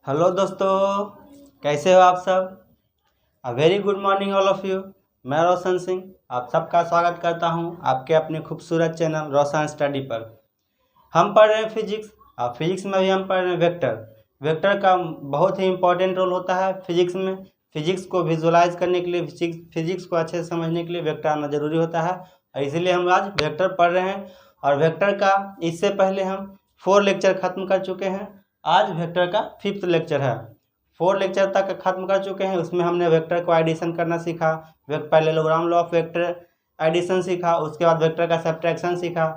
Hello दोस्तों, कैसे हो आप सब। A very good morning all of you. मैं रोशन सिंह आप सबका स्वागत करता हूं आपके अपने खूबसूरत चैनल रोशन स्टडी पर। हम पढ़ रहे हैं फिजिक्स। और फिजिक्स में भी हम पढ़ रहे हैं वेक्टर। वेक्टर का बहुत ही इम्पोर्टेंट रोल होता है फिजिक्स में। फिजिक्स को विजुलाइज करने के लिए, फिजिक्स को अच्छे से समझने के लिए वेक्टर आना जरूरी होता है, और इसीलिए हम आज वेक्टर पढ़ रहे हैं। और वेक्टर का इससे पहले हम 4 लेक्चर खत्म कर चुके हैं। आज वेक्टर का 5th लेक्चर है। 4 लेक्चर तक खत्म कर चुके हैं। उसमें हमने वेक्टर को एडिशन करना सीखा, parallelogram law of vector addition सीखा, उसके बाद वेक्टर का सब्ट्रैक्शन सीखा।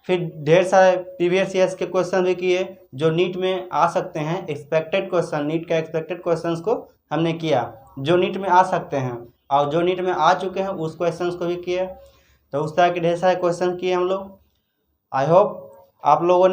फिर ढेर सारे प्रीवियस ईयर्स के क्वेश्चन भी किए जो नीट में आ सकते हैं। एक्सपेक्टेड क्वेश्चन, नीट का एक्सपेक्टेड क्वेश्चंस को हमने किया जो नीट में आ सकते हैं, और जो नीट में आ चुके हैं उस क्वेश्चंस को भी किए। तो उस तरह के ढेर सारे क्वेश्चन किए हम लोग। आई होप आप लोगों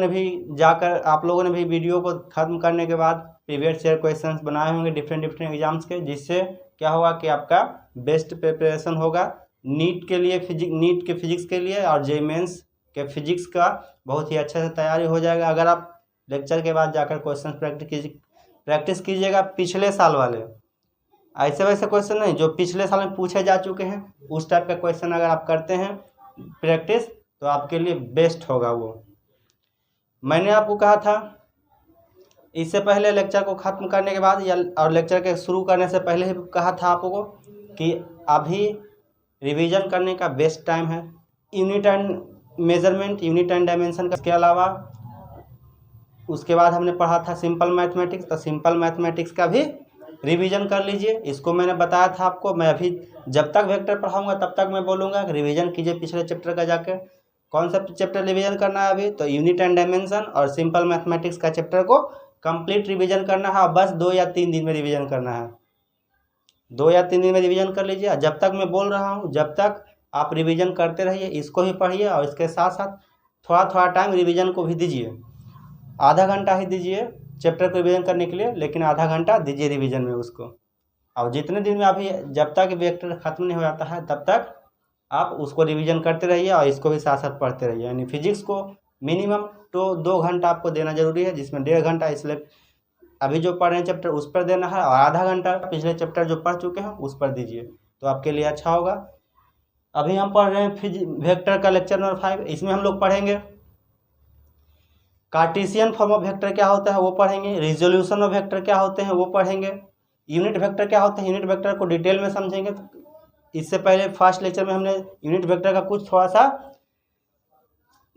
ने भी वीडियो को ख़त्म करने के बाद प्रीवियस ईयर क्वेश्चंस बनाए होंगे डिफरेंट एग्जाम्स के, जिससे क्या होगा कि आपका बेस्ट प्रिपरेशन होगा नीट के लिए, नीट के फिजिक्स के लिए, और जे मेंस के फिजिक्स का बहुत ही अच्छे से तैयारी हो जाएगा अगर आप लेक्चर के बाद जाकर क्वेश्चन प्रैक्टिस कीजिएगा। पिछले साल वाले ऐसे वैसे क्वेश्चन नहीं जो पिछले साल में पूछे जा चुके हैं, उस टाइप का क्वेश्चन अगर आप करते हैं प्रैक्टिस तो आपके लिए बेस्ट होगा वो। मैंने आपको कहा था इससे पहले लेक्चर को ख़त्म करने के बाद और लेक्चर के शुरू करने से पहले ही कहा था आपको कि अभी रिवीजन करने का बेस्ट टाइम है। Unit and measurement, unit and dimension का, इसके अलावा उसके बाद हमने पढ़ा था सिंपल मैथमेटिक्स। तो सिंपल मैथमेटिक्स का भी रिवीजन कर लीजिए। इसको मैंने बताया था आपको। मैं अभी जब तक वेक्टर पढ़ाऊँगा तब तक मैं बोलूँगा कि रिवीजन कीजिए पिछले चैप्टर का जाकर। कौन सा चैप्टर रिवीजन करना है अभी? तो यूनिट एंड डायमेंशन और सिंपल मैथमेटिक्स का चैप्टर को कंप्लीट रिवीजन करना है। बस 2 या 3 दिन में रिवीजन करना है। 2 या 3 दिन में रिवीजन कर लीजिए। जब तक मैं बोल रहा हूँ जब तक आप रिवीजन करते रहिए, इसको भी पढ़िए और इसके साथ साथ थोड़ा थोड़ा टाइम रिवीजन को भी दीजिए। आधा घंटा ही दीजिए चैप्टर को रिवीजन करने के लिए, लेकिन आधा घंटा दीजिए रिवीजन में उसको। और जितने दिन में अभी जब तक वेक्टर ख़त्म नहीं हो जाता है तब तक आप उसको रिवीजन करते रहिए और इसको भी साथ साथ पढ़ते रहिए। यानी फिजिक्स को मिनिमम तो 2 घंटा आपको देना जरूरी है, जिसमें 1.5 घंटा इसलिए अभी जो पढ़ रहे हैं चैप्टर उस पर देना है, और आधा घंटा पिछले चैप्टर जो पढ़ चुके हैं उस पर दीजिए, तो आपके लिए अच्छा होगा। अभी हम पढ़ रहे हैं वेक्टर का लेक्चर नंबर 5। इसमें हम लोग पढ़ेंगे कार्टेशियन फॉर्म ऑफ वेक्टर क्या होता है वो पढ़ेंगे, रिजोल्यूशन ऑफ वेक्टर क्या होते हैं वो पढ़ेंगे, यूनिट वेक्टर क्या होते हैं, यूनिट वेक्टर को डिटेल में समझेंगे। इससे पहले फर्स्ट लेक्चर में हमने यूनिट वेक्टर का कुछ थोड़ा सा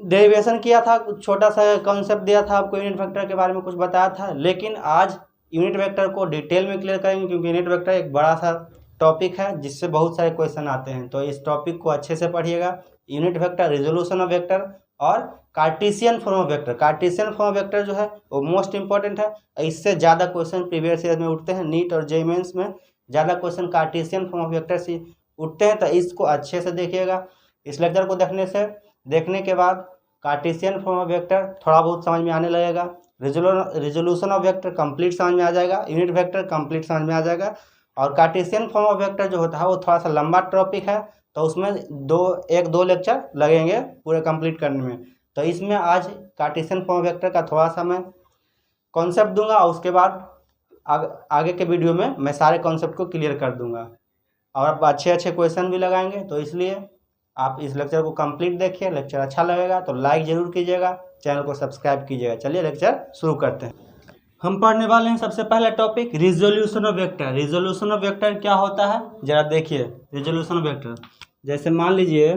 डेरिवेशन किया था, कुछ छोटा सा कॉन्सेप्ट दिया था आपको, यूनिट वेक्टर के बारे में कुछ बताया था। लेकिन आज यूनिट वेक्टर को डिटेल में क्लियर करेंगे, क्योंकि यूनिट वेक्टर एक बड़ा सा टॉपिक है जिससे बहुत सारे क्वेश्चन आते हैं। तो इस टॉपिक को अच्छे से पढ़िएगा। Unit vector, resolution of vector और Cartesian form of vector. Cartesian form of vector जो है वो मोस्ट इंपॉर्टेंट है। इससे ज़्यादा क्वेश्चन प्रीवियस ईयर में उठते हैं, नीट और जे मेंस में ज़्यादा question Cartesian form of vector से उठते हैं। तो इसको अच्छे से देखिएगा। इस लेक्चर को देखने के बाद कार्टेशियन फॉर्म ऑफ वेक्टर थोड़ा बहुत समझ में आने लगेगा। रिजोल्यूशन ऑफ वेक्टर कंप्लीट समझ में आ जाएगा, यूनिट वेक्टर कंप्लीट समझ में आ जाएगा। और कार्टेशियन फॉर्म ऑफ वेक्टर जो होता है वो थोड़ा सा लंबा टॉपिक है, तो उसमें 1-2 लेक्चर लगेंगे पूरे कंप्लीट करने में। तो इसमें आज कार्टेशियन फॉर्म ऑफ वेक्टर का थोड़ा सा मैं कॉन्सेप्ट दूंगा, और उसके बाद आगे के वीडियो में मैं सारे कॉन्सेप्ट को क्लियर कर दूंगा और आप अच्छे क्वेश्चन भी लगाएंगे। तो इसलिए आप इस लेक्चर को कंप्लीट देखिए। लेक्चर अच्छा लगेगा तो लाइक ज़रूर कीजिएगा, चैनल को सब्सक्राइब कीजिएगा। चलिए लेक्चर शुरू करते हैं। हम पढ़ने वाले हैं सबसे पहला topic resolution of vector. Resolution of vector क्या होता है जरा देखिए। रिजोल्यूशन ऑफ वेक्टर जैसे मान लीजिए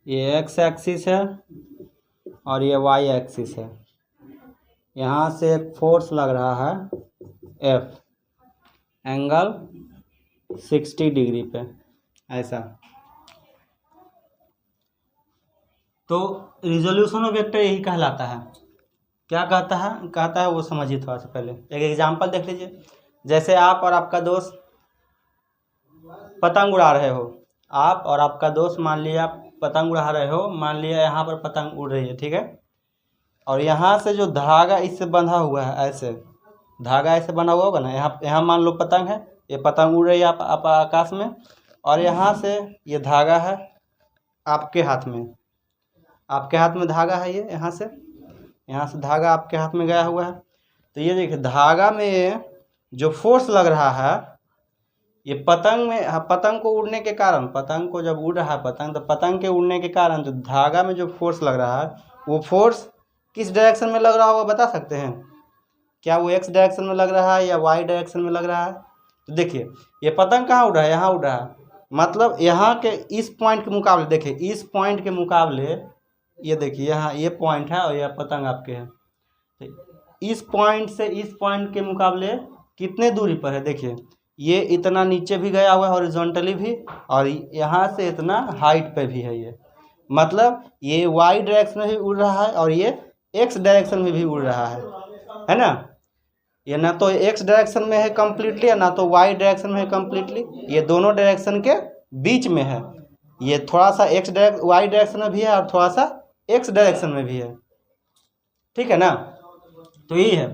ये एक्स एक्सिस है और ये वाई एक्सिस है। यहाँ से एक फोर्स लग रहा है एफ, एंगल 60 डिग्री पे, ऐसा। तो रिजोल्यूशन ऑफ वेक्टर यही कहलाता है। क्या कहता है वो समझिए थोड़ा सा। पहले एक एग्जांपल देख लीजिए। जैसे आप और आपका दोस्त पतंग उड़ा रहे हो। आप और आपका दोस्त मान लिया पतंग उड़ा रहे हो, मान लिया यहाँ पर पतंग उड़ रही है, ठीक है। और यहाँ से जो धागा इससे बंधा हुआ है, ऐसे धागा ऐसे बंधा हुआ होगा ना, यहाँ मान लो पतंग है, ये पतंग उड़ रही है आप आकाश में, और यहाँ से ये धागा है आपके हाथ में। आपके हाथ में धागा है, ये यहाँ से धागा आपके हाथ में गया हुआ है। तो ये देखिए धागा में जो फोर्स लग रहा है ये पतंग में, पतंग को उड़ने के कारण, पतंग को जब उड़ रहा है पतंग, तो पतंग के उड़ने के कारण जो धागा में जो फोर्स लग रहा है वो फोर्स किस डायरेक्शन में लग रहा होगा बता सकते हैं? क्या वो एक्स डायरेक्शन में लग रहा है या वाई डायरेक्शन में लग रहा है? तो देखिए ये पतंग कहाँ उड़ रहा है, यहाँ उड़ रहा है। मतलब यहाँ के इस पॉइंट के मुकाबले, देखिए इस पॉइंट के मुकाबले ये देखिए यहाँ ये पॉइंट है और यह पतंग आपके है। तो इस पॉइंट से इस पॉइंट के मुकाबले कितने दूरी पर है? देखिए ये इतना नीचे भी गया हुआ है हॉरिजॉन्टली भी, और यहाँ से इतना हाइट पे भी है। ये मतलब ये वाई डायरेक्शन में भी उड़ रहा है और ये एक्स डायरेक्शन में भी उड़ रहा है ना। ये ना तो एक्स डायरेक्शन में है कम्प्लीटली ना तो वाई डायरेक्शन में है कम्प्लीटली, ये दोनों डायरेक्शन के बीच में है। ये थोड़ा सा वाई डायरेक्शन में भी है और थोड़ा सा एक्स डायरेक्शन में भी है, ठीक है ना। तो यही है,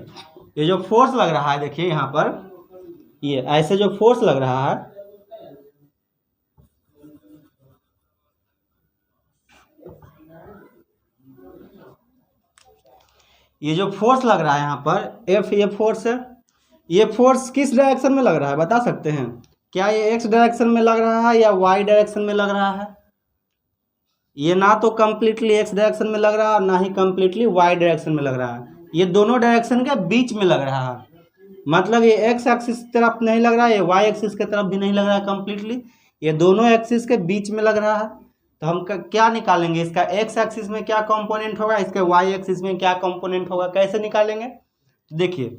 ये जो फोर्स लग रहा है देखिए यहाँ पर, ये ऐसे जो फोर्स लग रहा है ये जो फोर्स लग रहा है यहाँ पर एफ, ये फोर्स है। ये फोर्स किस डायरेक्शन में लग रहा है बता सकते हैं? क्या ये एक्स डायरेक्शन में लग रहा है या वाई डायरेक्शन में लग रहा है? ये ना तो कम्प्लीटली एक्स डायरेक्शन में लग रहा है ना ही कम्प्लीटली वाई डायरेक्शन में लग रहा है, ये दोनों डायरेक्शन के बीच में लग रहा है। मतलब ये एक्स एक्सिस की तरफ नहीं लग रहा है, ये वाई एक्सिस की तरफ भी नहीं लग रहा है कम्प्लीटली, ये दोनों एक्सिस के बीच में लग रहा है। तो हम क्या निकालेंगे? इसका एक्स एक्सिस में क्या कंपोनेंट होगा, इसके वाई एक्सिस में क्या कंपोनेंट होगा, कैसे निकालेंगे? तो देखिए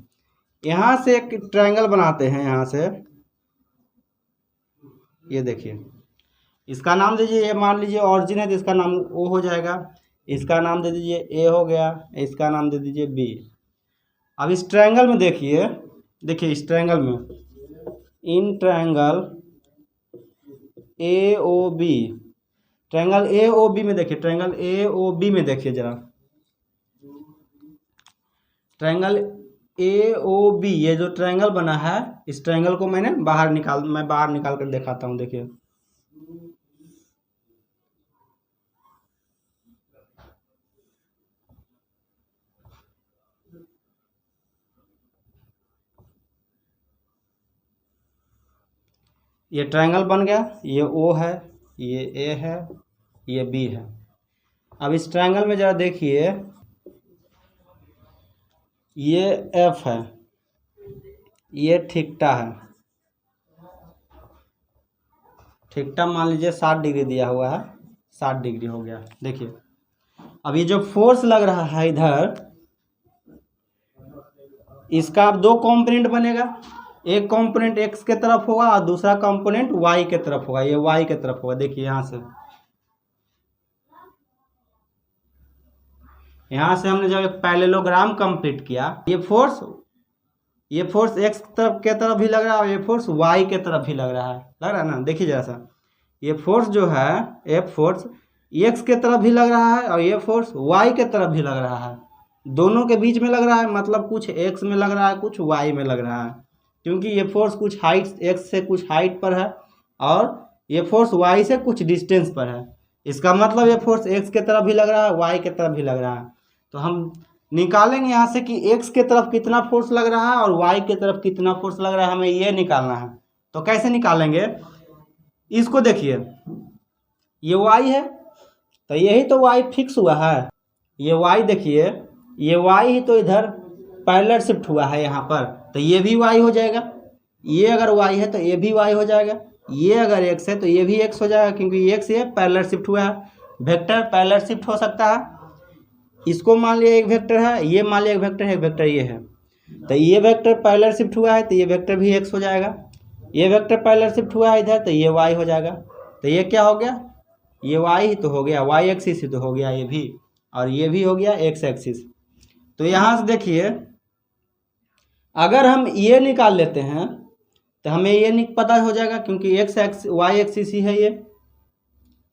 यहाँ से एक ट्रायंगल बनाते हैं, यहाँ से ये देखिए इसका नाम दीजिए, ये मान लीजिए ऑरिजिन है तो इसका नाम ओ हो जाएगा, इसका नाम दे दीजिए ए हो गया, इसका नाम दे दीजिए बी। अब इस ट्रायंगल में देखिए, इस ट्रायंगल में, in triangle A O B, triangle A O B में देखिए, ट्रायंगल ए ओ बी में देखिए जरा, ट्रायंगल ए ओ बी, ये जो ट्रायंगल बना है इस ट्रायंगल को मैं बाहर निकाल कर दिखाता हूँ। देखिए ये ट्रायंगल बन गया, ये ओ है, ये ए है, ये बी है। अब इस ट्रायंगल में जरा देखिए, ये एफ है, ये थीटा है, थीटा मान लीजिए 60 डिग्री दिया हुआ है, 60 डिग्री हो गया। देखिए अब ये जो फोर्स लग रहा है इधर, इसका अब दो कंपोनेंट बनेगा, एक कंपोनेंट एक्स के तरफ होगा और दूसरा कंपोनेंट वाई के तरफ होगा, ये वाई के तरफ होगा। देखिए यहाँ से हमने जब एक पैरेललोग्राम कंप्लीट किया, ये फोर्स एक्स के तरफ भी लग रहा है और ये फोर्स वाई के तरफ भी लग रहा है ना। देखिए जरा सा, ये फोर्स जो है एफ फोर्स एक्स के तरफ भी लग रहा है और ये फोर्स वाई के तरफ भी लग रहा है, दोनों के बीच में लग रहा है। मतलब कुछ एक्स में लग रहा है, कुछ वाई में लग रहा है, क्योंकि ये फोर्स कुछ हाइट एक्स से कुछ हाइट पर है और ये फोर्स वाई से कुछ डिस्टेंस पर है। इसका मतलब ये फोर्स एक्स के तरफ भी लग रहा है, वाई के तरफ भी लग रहा है। तो हम निकालेंगे यहाँ से कि एक्स के तरफ कितना फोर्स लग रहा है और वाई के तरफ कितना फोर्स लग रहा है, हमें ये निकालना है। तो कैसे निकालेंगे? इसको देखिए, ये वाई है तो यही तो वाई फिक्स हुआ है, ये वाई देखिए, ये वाई ही तो इधर पैरेलल शिफ्ट हुआ है यहाँ पर, तो ये भी वाई हो जाएगा। ये अगर वाई है तो ये भी वाई हो जाएगा, ये अगर एक्स है तो ये भी एक्स हो जाएगा, क्योंकि एक्स ये पैरेलल शिफ्ट हुआ है। वेक्टर पैरेलल शिफ्ट हो सकता है, इसको मान लिया एक वेक्टर है, ये मान लिया एक वेक्टर है, एक वेक्टर ये है, तो ये वेक्टर पैरेलल शिफ्ट हुआ है तो ये वेक्टर भी एक्स हो जाएगा। ये वेक्टर पैरेलल शिफ्ट हुआ है इधर तो ये वाई हो जाएगा। तो ये क्या हो गया? ये वाई ही तो हो गया, वाई एक्सिस ही तो हो गया ये भी, और ये भी हो गया एक्स एक्सिस। तो यहाँ से देखिए, अगर हम ये निकाल लेते हैं तो हमें ये नहीं पता हो जाएगा, क्योंकि वाई एक्सिस ही है, ये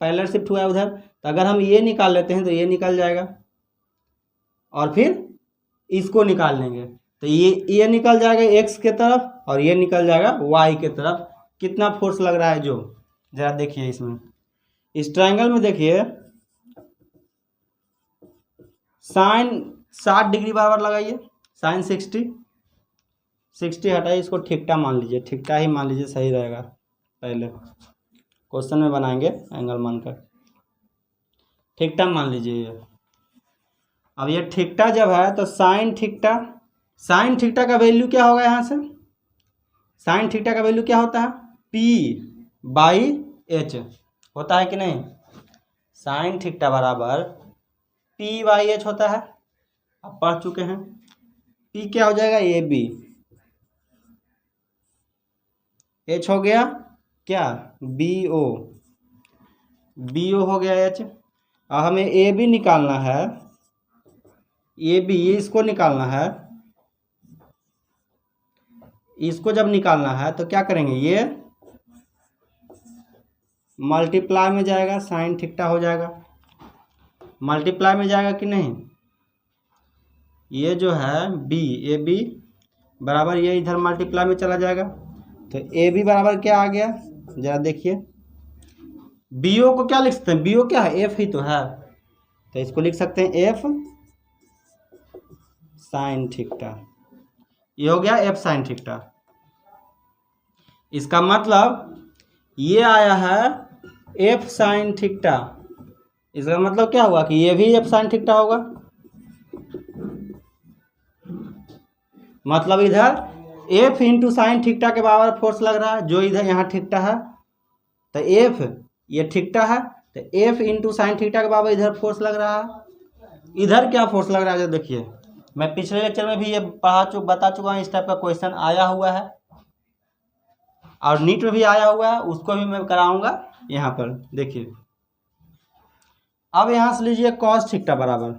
पैरेलल शिफ्ट हुआ है उधर। तो अगर हम ये निकाल लेते हैं तो ये निकल जाएगा और फिर इसको निकाल लेंगे तो ये निकल जाएगा एक्स के तरफ और ये निकल जाएगा वाई के तरफ। कितना फोर्स लग रहा है जो, जरा देखिए इसमें, इस ट्रायंगल में देखिए, साइन 60 डिग्री बराबर लगाइए, साइन 60 हटाइए, इसको ठीकटा मान लीजिए, ठीकटा ही मान लीजिए सही रहेगा। पहले क्वेश्चन में बनाएंगे एंगल मानकर, ठीकटा मान लीजिए ये। अब ये ठीकटा जब है तो साइन ठीकटा का वैल्यू क्या होगा यहाँ से? साइन ठीकटा का वैल्यू क्या होता है? P/H होता है कि नहीं? साइन ठीकटा बराबर P/H होता है, आप पढ़ चुके हैं। P क्या हो जाएगा? AB, H हो गया क्या? BO हो गया H। अब हमें AB निकालना है, AB इसको निकालना है। इसको जब निकालना है तो क्या करेंगे? ये मल्टीप्लाई में जाएगा, साइन ठीकटा हो जाएगा, मल्टीप्लाई में जाएगा कि नहीं? ये जो है AB बराबर ये इधर मल्टीप्लाई में चला जाएगा, तो AB बराबर क्या आ गया? जरा देखिए, BO को क्या लिख सकते हैं? BO क्या है? F ही तो है, तो इसको लिख सकते हैं F साइन ठीकटा। ये हो गया F साइन ठीकटा। इसका मतलब ये आया है F साइन ठीकटा। इसका मतलब क्या हुआ कि ये भी F साइन ठीकटा होगा। मतलब इधर F इंटू साइन ठीकटा के बराबर फोर्स लग रहा है, जो इधर यहाँ ठीकटा है, तो F ये ठीकटा है, तो F इंटू साइन ठीकटा के बराबर इधर फोर्स लग रहा है। इधर क्या फोर्स लग रहा है? देखिए, मैं पिछले लेक्चर में भी ये बता चुका हूँ, इस टाइप का क्वेश्चन आया हुआ है और नीट में भी आया हुआ है, उसको भी मैं कराऊंगा यहाँ पर। देखिए, अब यहाँ से लीजिए कॉस ठीकटा बराबर,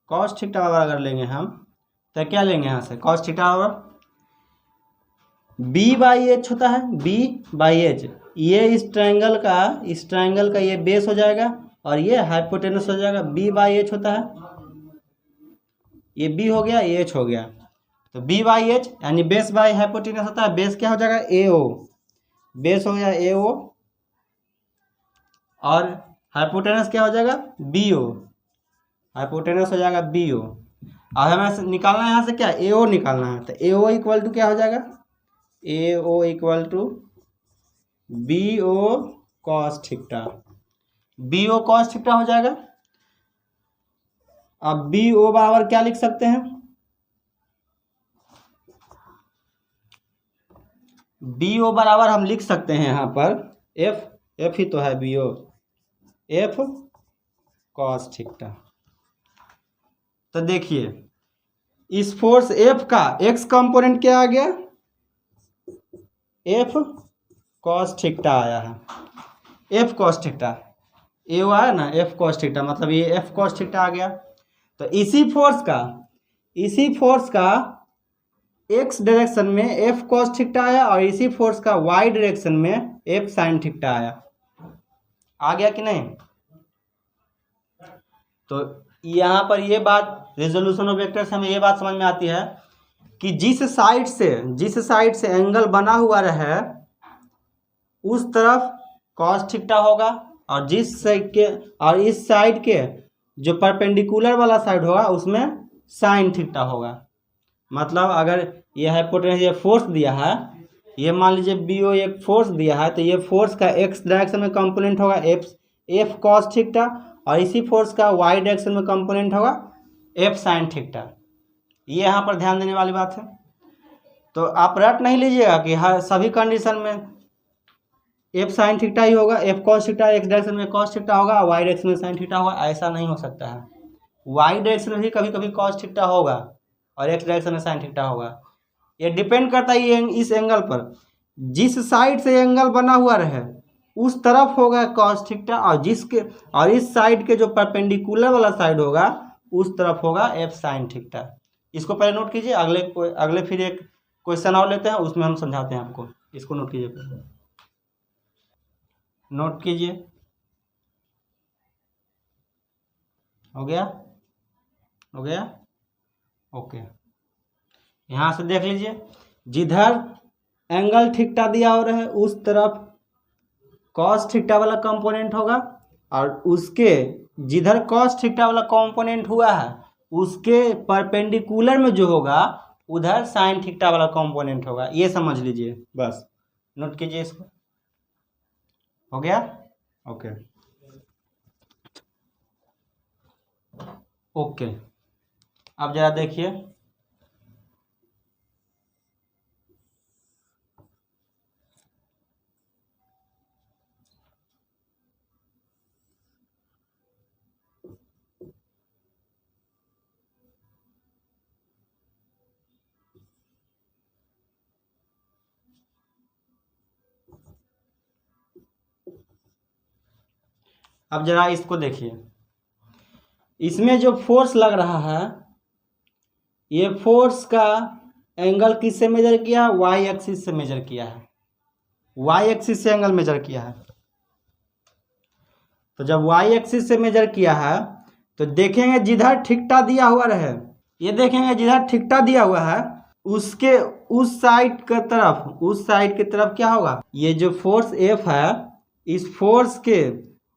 कॉस ठीकटा बराबर अगर लेंगे हम तो क्या लेंगे यहाँ से? कॉस ठीकटा बराबर B/H होता है, B/H। ये इस ट्रायंगल का ये बेस हो जाएगा और ये हाइपोटेनस हो जाएगा। B/H होता है, ये B हो गया, ये H हो गया, तो B/H यानी बेस बाई हाइपोटेनस होता है। बेस क्या हो जाएगा? AO, बेस हो गया AO, और हाइपोटेनस क्या हो जाएगा? BO, हाइपोटेनस हो जाएगा BO। अब हमें निकालना है यहाँ से क्या? AO निकालना है, तो AO इक्वल टू क्या हो जाएगा? AO equal to BO cos ठीकटा, BO कॉस ठीकटा हो जाएगा। अब BO बराबर क्या लिख सकते हैं? BO बराबर हम लिख सकते हैं यहाँ पर F ही तो है BO, F कॉस ठीकटा। तो देखिए, इस फोर्स F का x कंपोनेंट क्या आ गया? F कॉस ठीकटा आया है, F कॉस ठीकटा, AO आया ना, F कॉस ठीकटा, मतलब ये F कॉस ठीकटा आ गया। तो इसी फोर्स का x डायरेक्शन में F कॉस ठीकटा आया और इसी फोर्स का y डायरेक्शन में F साइन ठीकटा आया। आ गया कि नहीं? तो यहाँ पर ये बात रेजोल्यूशन ऑफ वेक्टर से हमें ये बात समझ में आती है कि जिस साइड से एंगल बना हुआ रहे उस तरफ कॉस ठीकटा होगा, और जिस साइड के और इस साइड के जो परपेंडिकुलर वाला साइड होगा उसमें साइन ठीकटा होगा। मतलब अगर ये हाइपोटेनस ये फोर्स दिया है, ये मान लीजिए BO एक फोर्स दिया है, तो ये फोर्स का x डायरेक्शन में कंपोनेंट होगा F कॉस ठीकटा, और इसी फोर्स का y डायरेक्शन में कंपोनेंट होगा F साइन ठीकटा। ये यहाँ पर ध्यान देने वाली बात है। तो आप रट नहीं लीजिएगा कि हर सभी कंडीशन में F साइन ठीकटा ही होगा, F कॉस ठीकटा x डायरेक्शन में कॉस ठीकटा होगा, y डायरेक्शन में साइन ठीकटा होगा। ऐसा नहीं हो सकता है। y डायरेक्शन में भी कभी कभी कॉस ठीकटा होगा और x डायरेक्शन में साइन ठीकटा होगा। ये डिपेंड करता है इस एंगल पर। जिस साइड से एंगल बना हुआ रहे उस तरफ होगा कॉस ठीकटा, और इस साइड के जो परपेंडिकुलर वाला साइड होगा उस तरफ होगा F साइन ठीकटा। इसको पहले नोट कीजिए, अगले फिर एक क्वेश्चन और लेते हैं, उसमें हम समझाते हैं आपको। इसको नोट कीजिए, नोट कीजिए। हो गया ओके। यहाँ से देख लीजिए, जिधर एंगल ठीकटा दिया हो रहा है उस तरफ कॉस ठीकटा वाला कंपोनेंट होगा और उसके जिधर कॉस थीटा वाला कंपोनेंट हुआ है उसके परपेंडिकुलर में जो होगा उधर साइन थीटा वाला कंपोनेंट होगा। ये समझ लीजिए, बस नोट कीजिए इसको। हो गया? Okay okay. अब जरा देखिए, अब जरा इसको देखिए, इसमें जो फोर्स लग रहा है ये फोर्स का एंगल किससे मेजर किया है? वाई एक्सिस से मेजर किया है, वाई एक्सिस से एंगल मेजर किया है। तो जब वाई एक्सिस से मेजर किया है तो देखेंगे जिधर थीटा दिया हुआ रहे, ये देखेंगे जिधर थीटा दिया हुआ है उसके उस साइड की तरफ, उस साइड की तरफ क्या होगा? ये जो फोर्स एफ है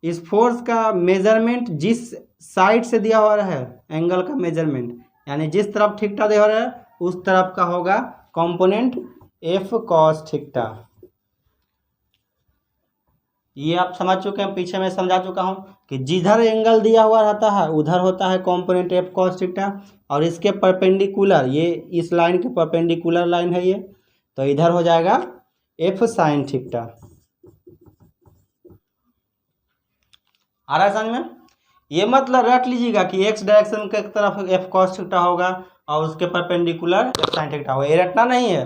इस फोर्स का मेजरमेंट जिस साइड से दिया हुआ है एंगल का मेजरमेंट, यानी जिस तरफ थीटा दिया हुआ है उस तरफ का होगा कंपोनेंट एफ कॉस थीटा। ये आप समझ चुके हैं, पीछे मैं समझा चुका हूं कि जिधर एंगल दिया हुआ रहता है उधर होता है कंपोनेंट एफ कॉस थीटा, और इसके परपेंडिकुलर, ये इस लाइन के परपेंडिकुलर लाइन है ये, तो इधर हो जाएगा एफ साइन थीटा। आ रहा है समझ में? ये मतलब रट लीजिएगा कि एक्स डायरेक्शन के तरफ एफ कॉस थीटा होगा और उसके परपेंडिकुलर एफ साइन थीटा होगा। ये रटना नहीं है।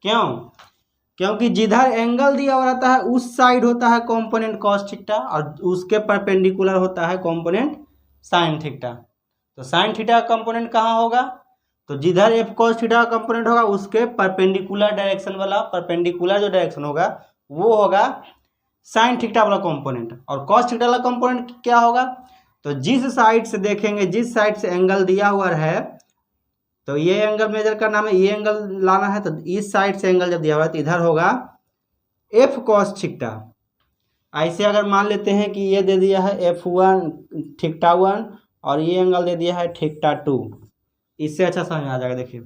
क्यों? क्योंकि जिधर एंगल दिया हुआ रहता है उस साइड होता है कंपोनेंट कॉस थीटा और उसके परपेंडिकुलर होता है कंपोनेंट साइन थीटा। तो साइन थीटा का कंपोनेंट कहाँ होगा? तो जिधर एफ कॉस थीटा का कंपोनेंट होगा उसके परपेंडिकुलर डायरेक्शन वाला, परपेंडिकुलर जो डायरेक्शन होगा वो होगा साइन थीटा वाला कंपोनेंट। और कॉस थीटा वाला कंपोनेंट क्या होगा? तो जिस साइड से देखेंगे, जिस साइड से एंगल दिया हुआ है, तो ये एंगल मेजर करना है, ये एंगल लाना है, तो इस साइड से एंगल जब दिया हुआ है तो इधर होगा एफ कॉस थीटा। ऐसे अगर मान लेते हैं कि ये दे दिया है F1 थीटा 1 और ये एंगल दे दिया है थीटा 2, इससे अच्छा समझ में आ जाएगा। देखिए,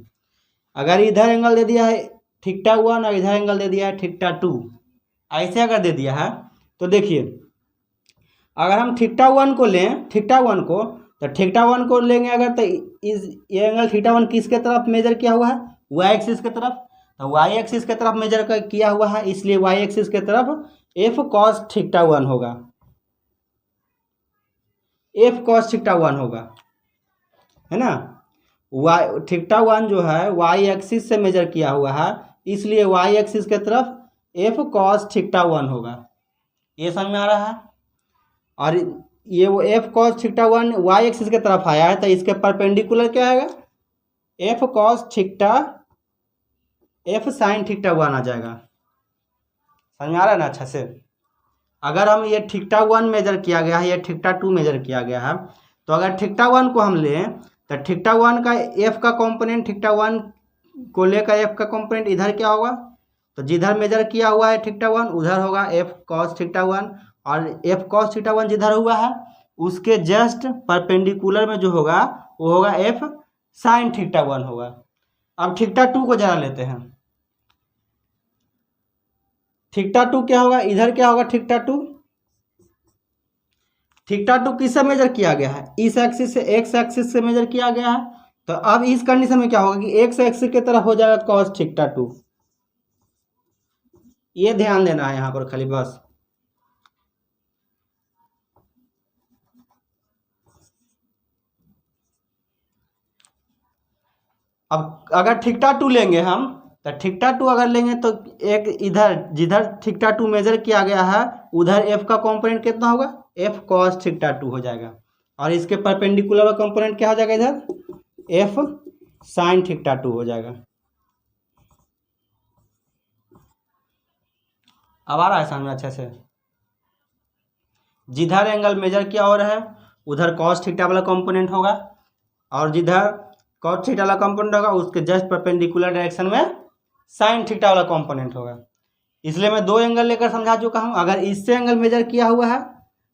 अगर इधर एंगल दे दिया है थीटा 1 और इधर एंगल दे दिया है थीटा 2, ऐसे अगर दे दिया है तो देखिए, अगर हम थीटा 1 को लें, थीटा 1 को, तो थीटा 1 को लेंगे अगर, तो ये एंगल थीटा 1 किसके तरफ मेजर किया हुआ है? वाई एक्सिस के तरफ। तो वाई एक्सिस के तरफ मेजर किया हुआ है, इसलिए वाई एक्सिस के तरफ एफ कॉस थीटा 1 होगा, एफ कॉस थीटा 1 होगा, है ना। वाई थीटा 1 जो है वाई एक्सिस से मेजर किया हुआ है, इसलिए वाई एक्सिस के तरफ एफ कॉस थीटा 1 होगा। ये समझ में आ रहा है? और ये वो F cos theta 1 Y axis के तरफ आया है तो इसके परपेंडिकुलर क्या आएगा? F cos theta F sine theta 1 आ जाएगा। समझ में आ रहा है ना अच्छा से? अगर हम ये थीटा 1 मेजर किया गया है, ये थीटा 2 मेजर किया गया है, तो अगर थीटा 1 को हम लें तो थीटा 1 का एफ का कंपोनेंट, थीटा 1 को लेकर एफ का कंपोनेंट इधर क्या होगा? तो जिधर मेजर किया हुआ है थीटा 1 उधर होगा एफ कॉस थीटा 1, और एफ कॉस थीटा 1 जिधर हुआ है उसके जस्ट परपेंडिकुलर में जो होगा वो होगा एफ साइन थीटा 1 होगा। अब थीटा 2 को जरा लेते हैं, थीटा 2 क्या होगा? इधर क्या होगा? थीटा 2, थीटा 2 किससे मेजर किया गया है? इस एक्सिस से, एक्स एक्सिस से मेजर किया गया है। तो अब इस कंडीशन में क्या होगा कि एक्स एक्सिस की तरफ हो जाएगा कॉस थीटा 2। ये ध्यान देना है यहाँ पर खाली बस। अब अगर थीटा 2 लेंगे हम, तो थीटा 2 अगर लेंगे तो एक इधर जिधर थीटा 2 मेजर किया गया है उधर एफ का कंपोनेंट कितना होगा? एफ कॉस थीटा 2 हो जाएगा, और इसके परपेंडिकुलर कंपोनेंट क्या हो जाएगा? इधर एफ साइन थीटा 2 हो जाएगा। अब आ रहा है समझ में अच्छे से? जिधर एंगल मेजर किया हो रहा है उधर कॉस थीटा वाला कंपोनेंट होगा, और जिधर कॉस थीटा वाला कंपोनेंट होगा उसके जस्ट परपेंडिकुलर डायरेक्शन में साइन थीटा वाला कंपोनेंट होगा। इसलिए मैं दो एंगल लेकर समझा चुका हूँ। अगर इससे एंगल मेजर किया हुआ है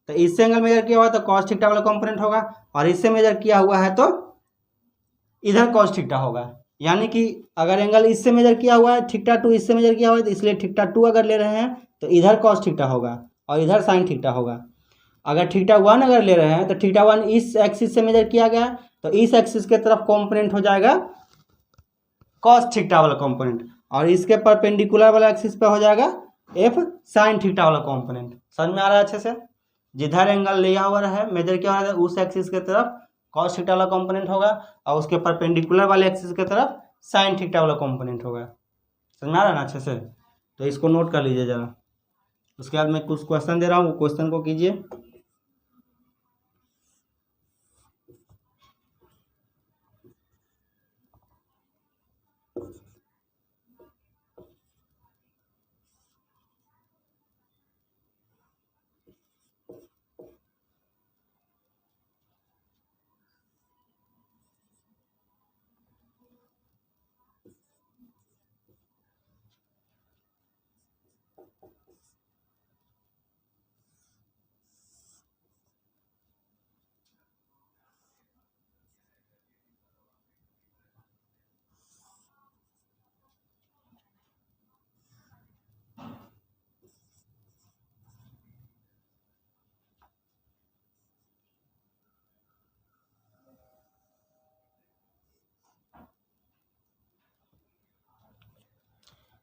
तो इससे एंगल मेजर किया हुआ है तो कॉस थीटा वाला कंपोनेंट होगा, और इससे मेजर किया हुआ है तो इधर कॉस थीटा होगा। यानी कि अगर एंगल इससे मेजर किया हुआ है थीटा टू, इससे मेजर किया हुआ है तो इसलिए थीटा टू अगर ले रहे हैं तो इधर कॉस थीटा होगा और इधर साइन थीटा होगा। अगर थीटा वन अगर ले रहे हैं तो थीटा वन इस एक्सिस से मेजर किया गया तो इस एक्सिस के तरफ कंपोनेंट हो जाएगा कॉस थीटा वाला कंपोनेंट, और इसके परपेंडिकुलर वाला एक्सिस पे हो जाएगा एफ साइन थीटा वाला कंपोनेंट। समझ में आ रहा है अच्छे से? जिधर एंगल लिया हुआ है मेजर किया हुआ है उस एक्सिस के तरफ कॉस थीटा वाला कंपोनेंट होगा और उसके परपेंडिकुलर वाले एक्सिस के तरफ साइन थीटा वाला कंपोनेंट होगा। समझ में आ रहा है ना अच्छे से? तो इसको नोट कर लीजिए जरा। उसके बाद मैं कुछ क्वेश्चन दे रहा हूँ, क्वेश्चन को कीजिए।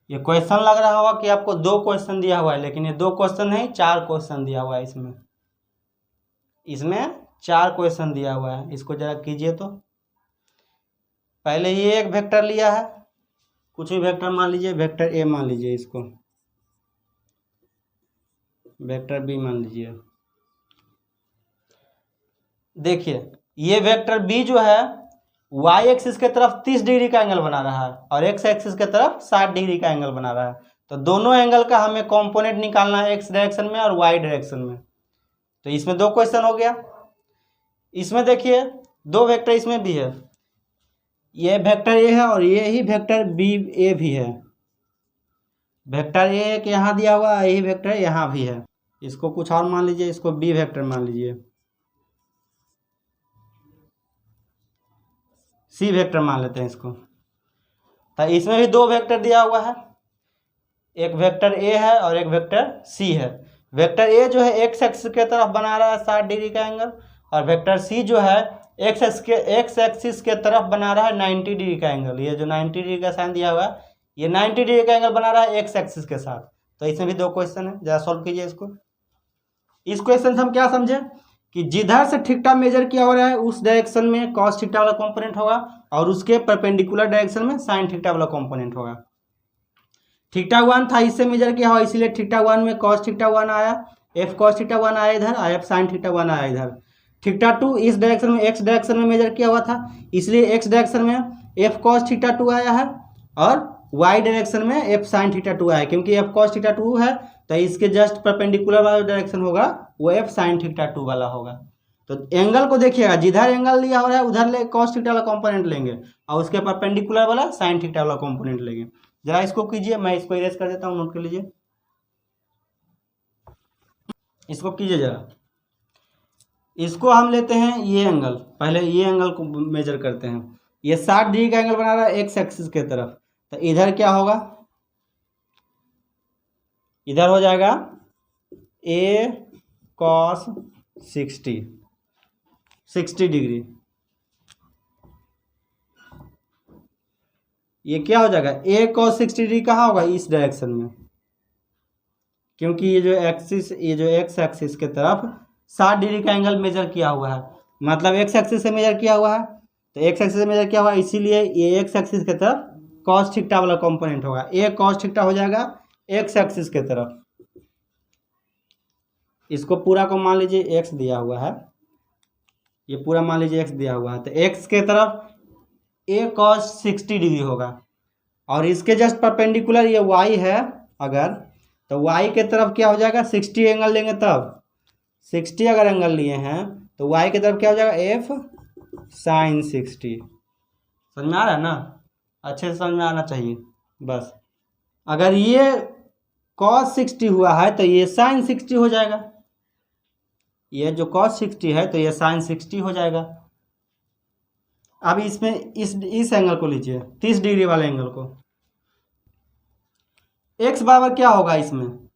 ये क्वेश्चन लग रहा होगा कि आपको दो क्वेश्चन दिया हुआ है, लेकिन ये दो क्वेश्चन नहीं 4 क्वेश्चन दिया हुआ है। इसमें 4 क्वेश्चन दिया हुआ है। इसको जरा कीजिए। तो पहले ये एक वेक्टर लिया है, कुछ भी वेक्टर मान लीजिए, वेक्टर ए मान लीजिए, इसको वेक्टर बी मान लीजिए। देखिए ये वेक्टर बी जो है y एक्सिस के तरफ 30 डिग्री का एंगल बना रहा है और x एक्सिस के तरफ 60 डिग्री का एंगल बना रहा है। तो दोनों एंगल का हमें कंपोनेंट निकालना है x डायरेक्शन में और y डायरेक्शन में। तो इसमें दो क्वेश्चन हो गया। इसमें देखिए दो वेक्टर इसमें भी है, ये वेक्टर ए है और ये ही वेक्टर बी ए भी है। वेक्टर ए के यहाँ दिया हुआ है, यही वेक्टर यहाँ भी है। इसको कुछ और मान लीजिए, इसको बी वेक्टर मान लीजिए, सी वेक्टर मान लेते हैं इसको। तो इसमें भी दो वेक्टर दिया हुआ है, एक वेक्टर ए है और एक वेक्टर सी है। वेक्टर ए जो है एक्स एक्सिस के तरफ बना रहा है 60 डिग्री का एंगल, और वेक्टर सी जो है एक्स एक्सिस के तरफ बना रहा है 90 डिग्री का एंगल। ये जो 90 डिग्री का साइन दिया हुआ है ये 90 डिग्री का एंगल बना रहा है एक्स एक्सिस के साथ। तो इसमें भी दो क्वेश्चन है, जरा सॉल्व कीजिए इसको। इस क्वेश्चन से हम क्या समझे कि जिधर से थीटा मेजर किया हो रहा है उस डायरेक्शन में कॉस थीटा वाला कंपोनेंट होगा और उसके परपेंडिकुलर डायरेक्शन में साइन थीटा वाला कंपोनेंट होगा। थीटा वन था, इससे मेजर किया हुआ, इसीलिए थीटा वन में कॉस थीटा वन आया, एफ कॉस थीटा वन आया इधर, और एफ साइन थीटा वन आया इधर। थीटा टू इस डायरेक्शन में एक्स डायरेक्शन में मेजर किया हुआ था, इसलिए एक्स डायरेक्शन में एफ कॉस थीटा टू आया है और वाई डायरेक्शन में एफ साइन थीटा टू आया। क्योंकि एफ कॉस थीटा टू है तो इसके जस्ट परपेंडिकुलर वाला डायरेक्शन होगा वो एफ साइन थीटा टू वाला होगा। तो एंगल को देखिएगा, जिधर एंगल लिया हो रहा है उधर कॉस थीटा वाला कंपोनेंट लेंगे और उसके परपेंडिकुलर वाला साइन थीटा वाला कंपोनेंट लेंगे। जरा इसको कीजिए, मैं इसको इरेज कर देता हूँ, नोट कर लीजिए। इसको कीजिए जरा। इसको हम लेते हैं ये एंगल, पहले ये एंगल को मेजर करते हैं। ये 60 डिग्री का एंगल बना रहा है एक्स एक्सिस के तरफ, तो इधर क्या होगा, इधर हो जाएगा ए कॉस 60 डिग्री। ये क्या हो जाएगा, ए कॉस 60 डिग्री कहाँ होगा, इस डायरेक्शन में, क्योंकि ये जो एक्स एक्सिस के तरफ 60 डिग्री का एंगल मेजर किया हुआ है, मतलब एक्स एक्सिस से मेजर किया हुआ है। तो एक्स एक्सिस से मेजर किया हुआ है, इसीलिए ये एक्स एक्सिस के तरफ कॉस थीटा वाला कंपोनेंट होगा। ए कॉस थीटा हो जाएगा एक्स एक्सिस के तरफ। इसको पूरा को मान लीजिए एक्स दिया हुआ है, ये पूरा मान लीजिए एक्स दिया हुआ है, तो एक्स के तरफ ए कॉस 60 डिग्री होगा और इसके जस्ट परपेंडिकुलर ये वाई है अगर, तो वाई के तरफ क्या हो जाएगा, 60 एंगल लेंगे तब 60 अगर एंगल लिए हैं तो वाई की तरफ क्या हो जाएगा, एफ साइन 60। समझ में आ रहा है ना, अच्छे से समझ में आना चाहिए बस। अगर ये cos 60 हुआ है तो ये साइन 60 हो जाएगा। ये जो cos 60 है तो ये sin 60 हो जाएगा। अब इसमें इस एंगल को लीजिए, 30 डिग्री वाले एंगल को। x बराबर क्या होगा, इसमें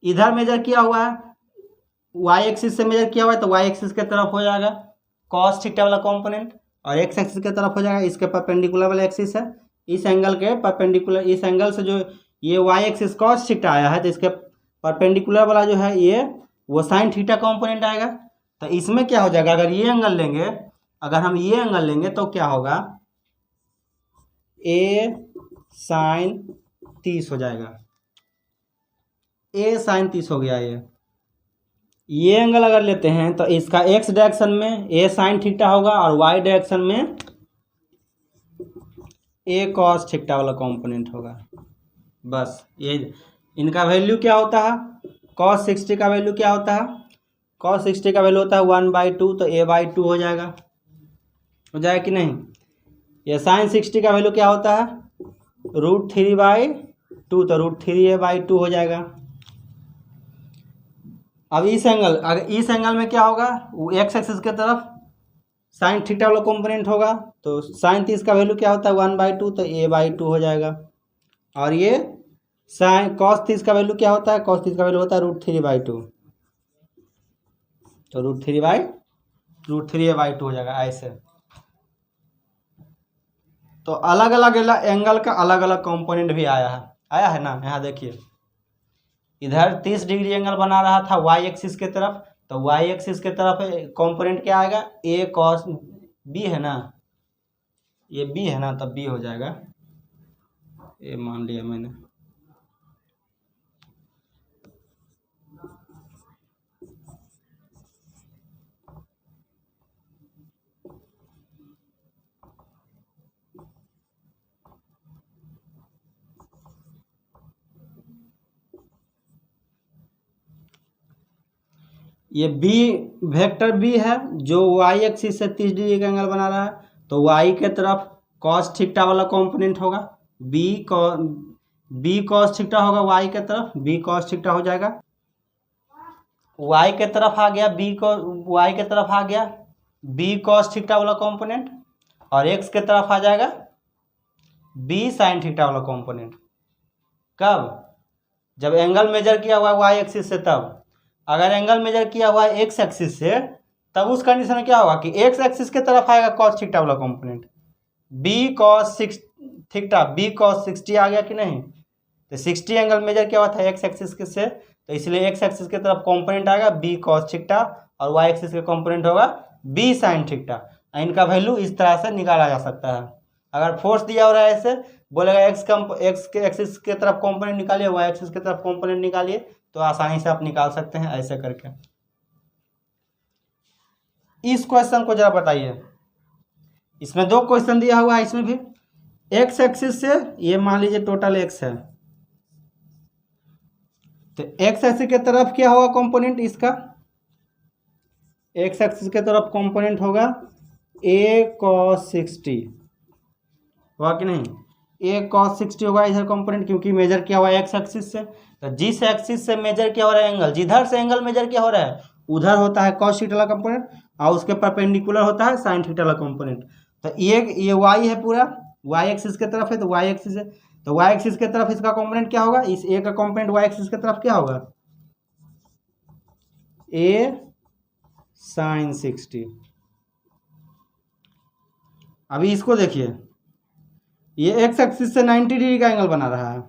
इधर मेजर किया हुआ है, y एक्सिस से मेजर किया हुआ है तो y एक्सिस के तरफ हो जाएगा cos थीटा वाला कंपोनेंट, और x एक्सिस के तरफ हो जाएगा, इसके परपेंडिकुलर वाला एक्सिस है, इस एंगल के परपेंडिकुलर, इस एंगल से जो ये y एक्सिस cos थीटा आया है तो इसके परपेंडिकुलर वाला जो है ये वो sin थीटा कंपोनेंट आएगा। तो इसमें क्या हो जाएगा, अगर ये एंगल लेंगे, अगर हम ये एंगल लेंगे तो क्या होगा, a sin 30 हो जाएगा, a sin 30 हो गया। ये एंगल अगर लेते हैं तो इसका x डायरेक्शन में a sin थीटा होगा और y डायरेक्शन में a cos थीटा वाला कंपोनेंट होगा। बस ये इनका वैल्यू क्या होता है, cos 60 का वैल्यू क्या होता है, cos 60 का वैल्यू होता है 1/2, तो a/2 हो जाएगा कि नहीं। ये sin 60 का वैल्यू क्या होता है, √3/2, तो √3a/2 हो जाएगा। अब इस एंगल, अगर इस एंगल में क्या होगा, वो x एक्सिस के तरफ sin थीटा वाला कंपोनेंट होगा, तो sin 30 का वैल्यू क्या होता है 1/2, तो a/2 हो जाएगा। और ये sin cos 30 का वैल्यू क्या होता है, cos 30 का वैल्यू होता है √3/2, तो √3a/2 हो जाएगा ऐसे। तो अलग अलग एंगल का अलग अलग कंपोनेंट भी आया है ना। यहाँ देखिए, इधर 30 डिग्री एंगल बना रहा था y एक्सिस के तरफ, तो y एक्सिस के तरफ कंपोनेंट क्या आएगा, a cos b है ना, ये b है ना, तब b हो जाएगा, ये मान लिया मैंने। ये b वेक्टर b है जो y एक्सिस से 30 डिग्री का एंगल बना रहा है, तो y के तरफ cos थीटा वाला कंपोनेंट होगा, b cos थीटा होगा y के तरफ, b cos थीटा हो जाएगा। y के तरफ आ गया y के तरफ आ गया b cos थीटा वाला कंपोनेंट, और x के तरफ आ जाएगा b sin थीटा वाला कंपोनेंट। कब, जब एंगल मेजर किया हुआ है y एक्सिस से, तब अगर एंगल मेजर किया हुआ है x एक्सिस से, तब उस कंडीशन में क्या होगा कि x एक्सिस के तरफ आएगा cos थीटा वाला कंपोनेंट, b cos 60 आ गया कि नहीं। तो 60 एंगल मेजर किया हुआ था x एक्सिस से, तो इसलिए x एक्सिस के तरफ कंपोनेंट आएगा b cos थीटा, और y एक्सिस का कंपोनेंट होगा b sin थीटा। इनका वैल्यू इस तरह से निकाला जा सकता है। अगर फोर्स दिया हो रहा है ऐसे, बोलेगा x के एक्सिस के तरफ कंपोनेंट निकालिए, y एक्सिस के तरफ कंपोनेंट निकालिए, तो आसानी से आप निकाल सकते हैं ऐसे करके। इस क्वेश्चन को जरा बताइए, इसमें 2 क्वेश्चन दिया हुआ है, इसमें भी x एक्सिस से ये मान लीजिए टोटल x है, तो x एक्सिस के तरफ क्या होगा कंपोनेंट इसका, x एक्सिस के तरफ कंपोनेंट होगा a cos 60, होगा कि नहीं, a cos 60 होगा इधर कंपोनेंट, क्योंकि मेजर किया हुआ है x एक्सिस से। तो जिस एक्सिस से मेजर किया हो रहा है एंगल, जिधर से एंगल मेजर किया हो रहा है उधर होता है cos थीटा वाला कंपोनेंट, और उसके परपेंडिकुलर होता है sin थीटा वाला कंपोनेंट। तो ये y है, पूरा y एक्सिस के तरफ है, तो y एक्सिस है, तो y एक्सिस के तरफ इसका कंपोनेंट क्या होगा, इस a का कंपोनेंट y एक्सिस के तरफ क्या होगा, a sin 60। अभी इसको देखिए, ये x एक्सिस से 90 डिग्री का एंगल बना रहा है,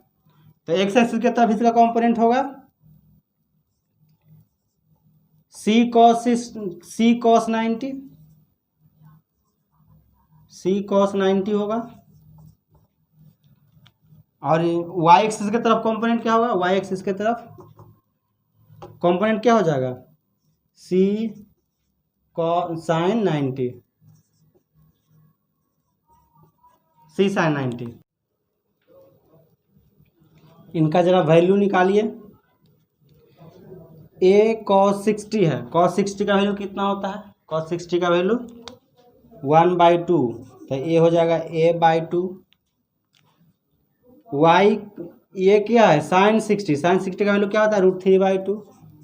तो x एक्सिस के तरफ इसका कंपोनेंट होगा c cos 90 होगा, और y एक्सिस के तरफ कंपोनेंट क्या होगा, y एक्सिस के तरफ कंपोनेंट क्या हो जाएगा, c sin 90, c sin 90। इनका जरा वैल्यू निकालिए, a cos 60 है, cos 60 का वैल्यू कितना होता है, cos 60 का वैल्यू 1/2, तो a हो जाएगा a/2, y ये क्या है sin 60 का वैल्यू क्या होता है √3/2,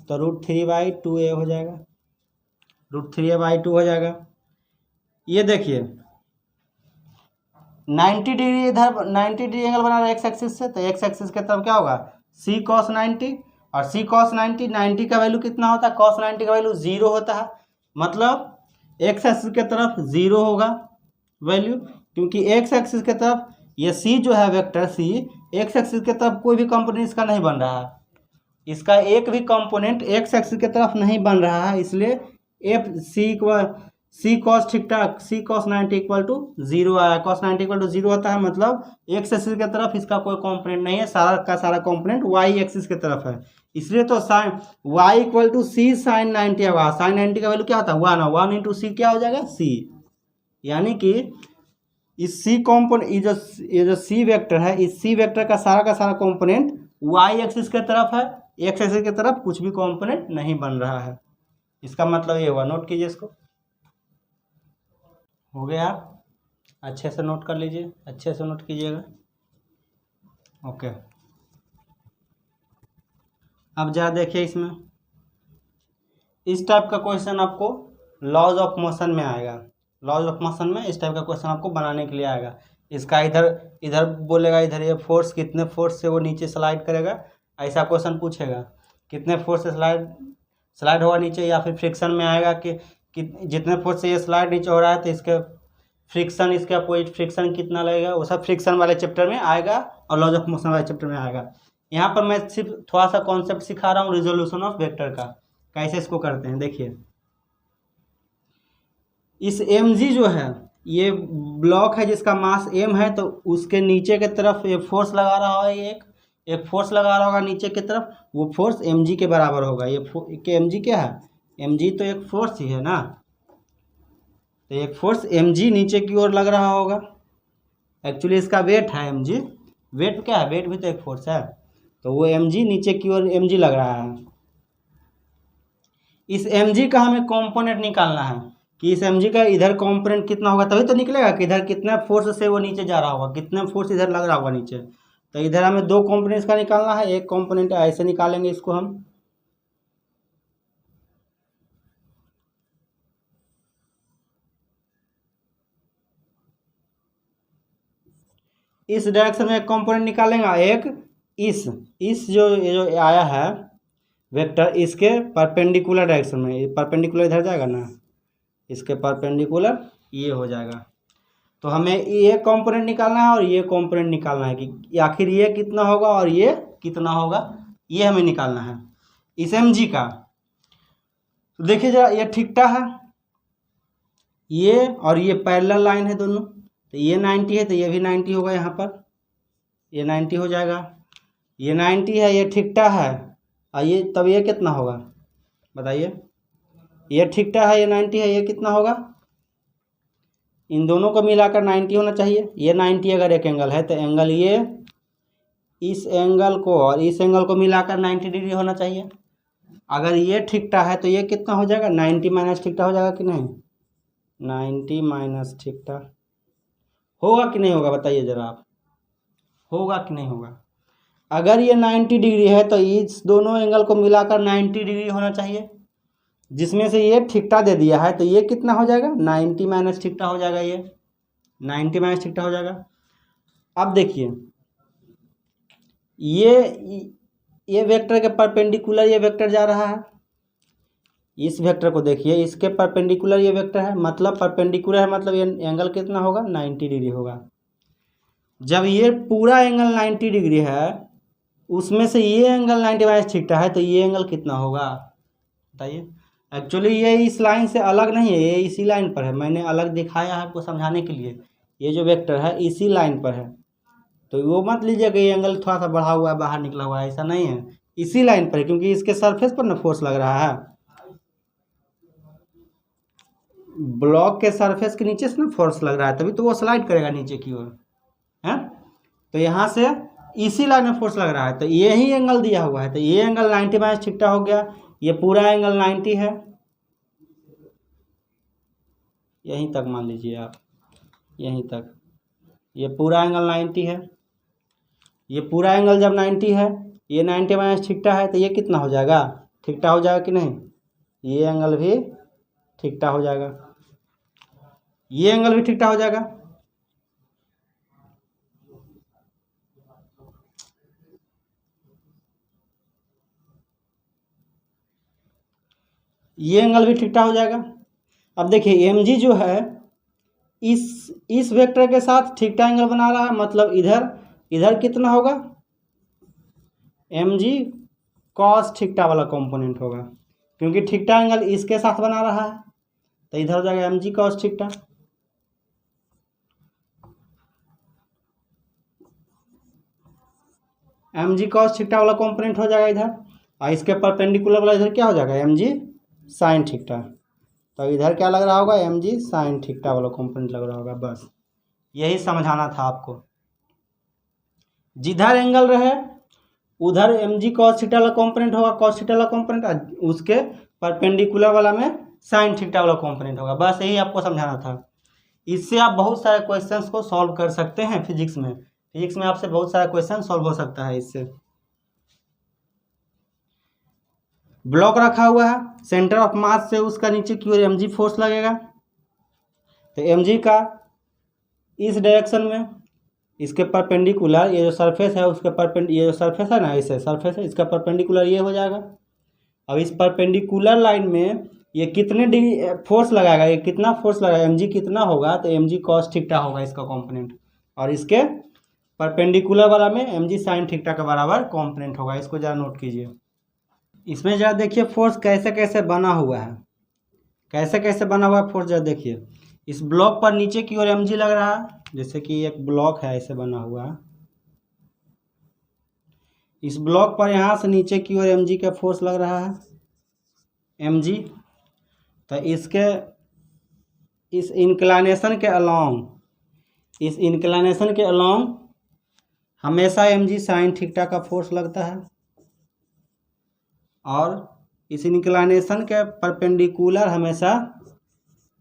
तो √3/2a हो जाएगा, √3a/2 हो जाएगा। ये देखिए 90 डिग्री, इधर 90 डिग्री एंगल बना रहा है एक्स एक्सिस से, तो एक्स एक्सिस की तरफ क्या होगा c cos 90, और c cos 90, 90 का वैल्यू कितना होता है, cos 90 का वैल्यू 0 होता है, मतलब एक्स एक्सिस की तरफ 0 होगा वैल्यू, क्योंकि एक्स एक्सिस की तरफ ये c जो है वेक्टर c, एक्स एक्सिस की तरफ कोई भी कंपोनेंट इसका नहीं बन रहा है, इसका एक भी कंपोनेंट एक्स एक्सिस की तरफ नहीं बन रहा है, इसलिए F C cos theta C cos 90 equal to 0 आया। कॉस 90 इक्वल टू 0 होता है, मतलब एक्स एक्सिस की तरफ इसका कोई कंपोनेंट नहीं है, सारा का सारा कंपोनेंट वाई एक्सिस की तरफ है, इसलिए तो sine Y equal to C sine 90 होगा। साइन 90 का वैल्यू क्या होता है 1, 1 इंटू सी क्या हो जाएगा सी, यानी कि इस सी कॉम्पोनेंट ये जो सी वेक्टर है, इस सी वेक्टर का सारा कॉम्पोनेंट वाई एक्सिस की तरफ है, एक्स एक्सिस की तरफ कुछ भी कॉम्पोनेंट नहीं बन रहा है। इसका मतलब ये हुआ, नोट कीजिए इसको, हो गया, अच्छे से नोट कर लीजिए, अच्छे से नोट कीजिएगा। ओके, अब जरा देखिए इसमें इस टाइप का क्वेश्चन आपको लॉज ऑफ मोशन में आएगा, लॉज ऑफ मोशन में इस टाइप का क्वेश्चन आपको बनाने के लिए आएगा। इसका इधर बोलेगा, इधर ये फोर्स कितने फोर्स से वो नीचे स्लाइड करेगा, ऐसा क्वेश्चन पूछेगा, कितने फोर्स से स्लाइड होगा नीचे, या फिर फ्रिक्शन में आएगा कि जितने फोर्स से ये स्लाइड नीचे हो रहा है तो इसके फ्रिक्शन, इसके अपोजिट फ्रिक्शन कितना लगेगा, वो सब फ्रिक्शन वाले चैप्टर में आएगा और लॉज ऑफ मोशन वाले चैप्टर में आएगा। यहाँ पर मैं सिर्फ थोड़ा सा कॉन्सेप्ट सिखा रहा हूँ रिजोल्यूशन ऑफ वेक्टर का, कैसे इसको करते हैं। देखिए इस mg जो है ये ब्लॉक है जिसका मास m है, तो उसके नीचे की तरफ ये फोर्स लगा रहा है, एक फोर्स लगा रहा होगा नीचे की तरफ, वो फोर्स mg के बराबर होगा। ये mg क्या है, mg तो एक फोर्स ही है ना, तो एक फोर्स mg नीचे की ओर लग रहा होगा, एक्चुअली इसका वेट है mg, वेट क्या है, वेट भी तो एक फोर्स है, तो वो mg नीचे की ओर mg लग रहा है। इस mg का हमें कंपोनेंट निकालना है कि इस mg का इधर कंपोनेंट कितना होगा, तभी तो निकलेगा कि इधर कितना फोर्स से वो नीचे जा रहा होगा, कितना फोर्स इधर लग रहा होगा नीचे। तो इधर हमें दो कंपोनेंट्स का निकालना है, एक कंपोनेंट ऐसे निकालेंगे इसको हम, इस डायरेक्शन में एक कंपोनेंट निकालेंगे, एक इस जो ये जो आया है वेक्टर, इसके परपेंडिकुलर डायरेक्शन में, ये परपेंडिकुलर इधर जाएगा ना, इसके परपेंडिकुलर ये हो जाएगा। तो हमें ये कंपोनेंट निकालना है और ये कंपोनेंट निकालना है कि आखिर ये कितना होगा और ये कितना होगा, ये हमें निकालना है इस mg का। तो देखिए जरा, ये थीटा है, ये और ये पैरेलल लाइन है दोनों, तो ये 90 है तो ये भी 90 होगा, यहाँ पर ये 90 हो जाएगा, ये 90 है, ये थीटा है, और ये तब ये कितना होगा बताइए, ये थीटा है, ये 90 है, ये कितना होगा, इन दोनों को मिलाकर 90 होना चाहिए। ये 90 अगर एक एंगल है तो एंगल ये इस एंगल को और इस एंगल को मिलाकर 90 डिग्री होना चाहिए। अगर ये थीटा है तो ये कितना हो जाएगा, 90 माइनस थीटा हो जाएगा कि नहीं, 90 माइनस थीटा होगा कि नहीं होगा, बताइए जरा आप, होगा कि नहीं होगा। अगर ये 90 डिग्री है तो इस दोनों एंगल को मिलाकर 90 डिग्री होना चाहिए, जिसमें से ये थीटा दे दिया है तो ये कितना हो जाएगा, 90 माइनस थीटा हो जाएगा, ये 90 माइनस थीटा हो जाएगा। अब देखिए ये वेक्टर के परपेंडिकुलर ये वेक्टर जा रहा है, इस वेक्टर को देखिए, इसके परपेंडिकुलर ये वेक्टर है, मतलब परपेंडिकुलर है, मतलब ये एंगल कितना होगा, 90 डिग्री होगा। जब ये पूरा एंगल 90 डिग्री है, उसमें से ये एंगल 90 माइनस थीटा है, तो ये एंगल कितना होगा बताइए। एक्चुअली ये इस लाइन से अलग नहीं है, ये इसी लाइन पर है, मैंने अलग दिखाया है आपको समझाने के लिए। ये जो वेक्टर है इसी लाइन पर है, तो वो मत लीजिए कि ये एंगल थोड़ा सा बढ़ा हुआ है, बाहर निकला हुआ है, ऐसा नहीं है, इसी लाइन पर है, क्योंकि इसके सरफेस पर ना फोर्स लग रहा है, ब्लॉक के सरफेस के नीचे से ना फोर्स लग रहा है, तभी तो वो स्लाइड करेगा नीचे की ओर है। तो यहाँ से इसी लाइन में फोर्स लग रहा है, तो यही एंगल दिया हुआ है, तो ये एंगल 90 माइनस थीटा हो गया, ये पूरा एंगल 90 है, यहीं तक मान लीजिए आप, यहीं तक ये पूरा एंगल 90 है, ये पूरा एंगल जब 90 है, ये 90 माइनस थीटा है, तो ये कितना हो जाएगा ठीकटा हो जाएगा कि नहीं, ये एंगल भी ठीकटा हो जाएगा, ये एंगल भी ठीकटा हो जाएगा। ये एंगल भी ठीकटा हो जाएगा। अब देखिए एम जी जो है इस वेक्टर के साथ ठीकटा एंगल बना रहा है, मतलब इधर कितना होगा, एम जी कॉस ठीकटा वाला कंपोनेंट होगा, क्योंकि ठीकटा एंगल इसके साथ बना रहा है, तो इधर हो जाएगा एम जी कॉस ठीकटा। एम जी कॉस ठीकटा वाला कंपोनेंट हो जाएगा इधर, और इसके परपेंडिकुलर वाला इधर क्या हो जाएगा, एम जी साइन ठीकटा। तो इधर क्या लग रहा होगा, एम जी साइन ठीकटा वाला कंपोनेंट लग रहा होगा। बस यही समझाना था आपको। जिधर एंगल रहे उधर एम जी कॉस थीटा वाला कंपोनेंट होगा, कॉस थीटा वाला कंपोनेंट, उसके परपेंडिकुलर वाला में साइन थीटा वाला कंपोनेंट होगा। बस यही आपको समझाना था। इससे आप बहुत सारे क्वेश्चंस को सॉल्व कर सकते हैं फिजिक्स में आपसे बहुत सारा क्वेश्चन सॉल्व हो सकता है इससे। ब्लॉक रखा हुआ है, सेंटर ऑफ मास से उसका नीचे की ओर एम जी फोर्स लगेगा, तो एम जी का इस डायरेक्शन में इसके परपेंडिकुलर ये जो सरफेस है उसके ये जो सरफेस है ना, ऐसे सरफेस है, इसका परपेंडिकुलर ये हो जाएगा। अब इस परपेंडिकुलर लाइन में ये कितने डिग्री फोर्स लगाएगा, ये कितना फोर्स लगाएगा, एम जी कितना होगा, तो एम जी कॉस थीटा होगा इसका कंपोनेंट, और इसके परपेंडिकुलर वाला में एम जी साइन थीटा के बराबर कंपोनेंट होगा। इसको ज़रा नोट कीजिए। इसमें ज़रा देखिए फोर्स कैसे कैसे बना हुआ है, कैसे कैसे बना हुआ है फोर्स ज़रा देखिए। इस ब्लॉक पर नीचे की ओर एम जी लग रहा है, जैसे कि एक ब्लॉक है ऐसे बना हुआ है, इस ब्लॉक पर यहाँ से नीचे की ओर एम जी का फोर्स लग रहा है, एम जी। तो इसके इस इंक्लानेशन के अलोंग हमेशा एम जी साइन थीटा का फोर्स लगता है, और इस इंक्लानेशन के परपेंडिकुलर हमेशा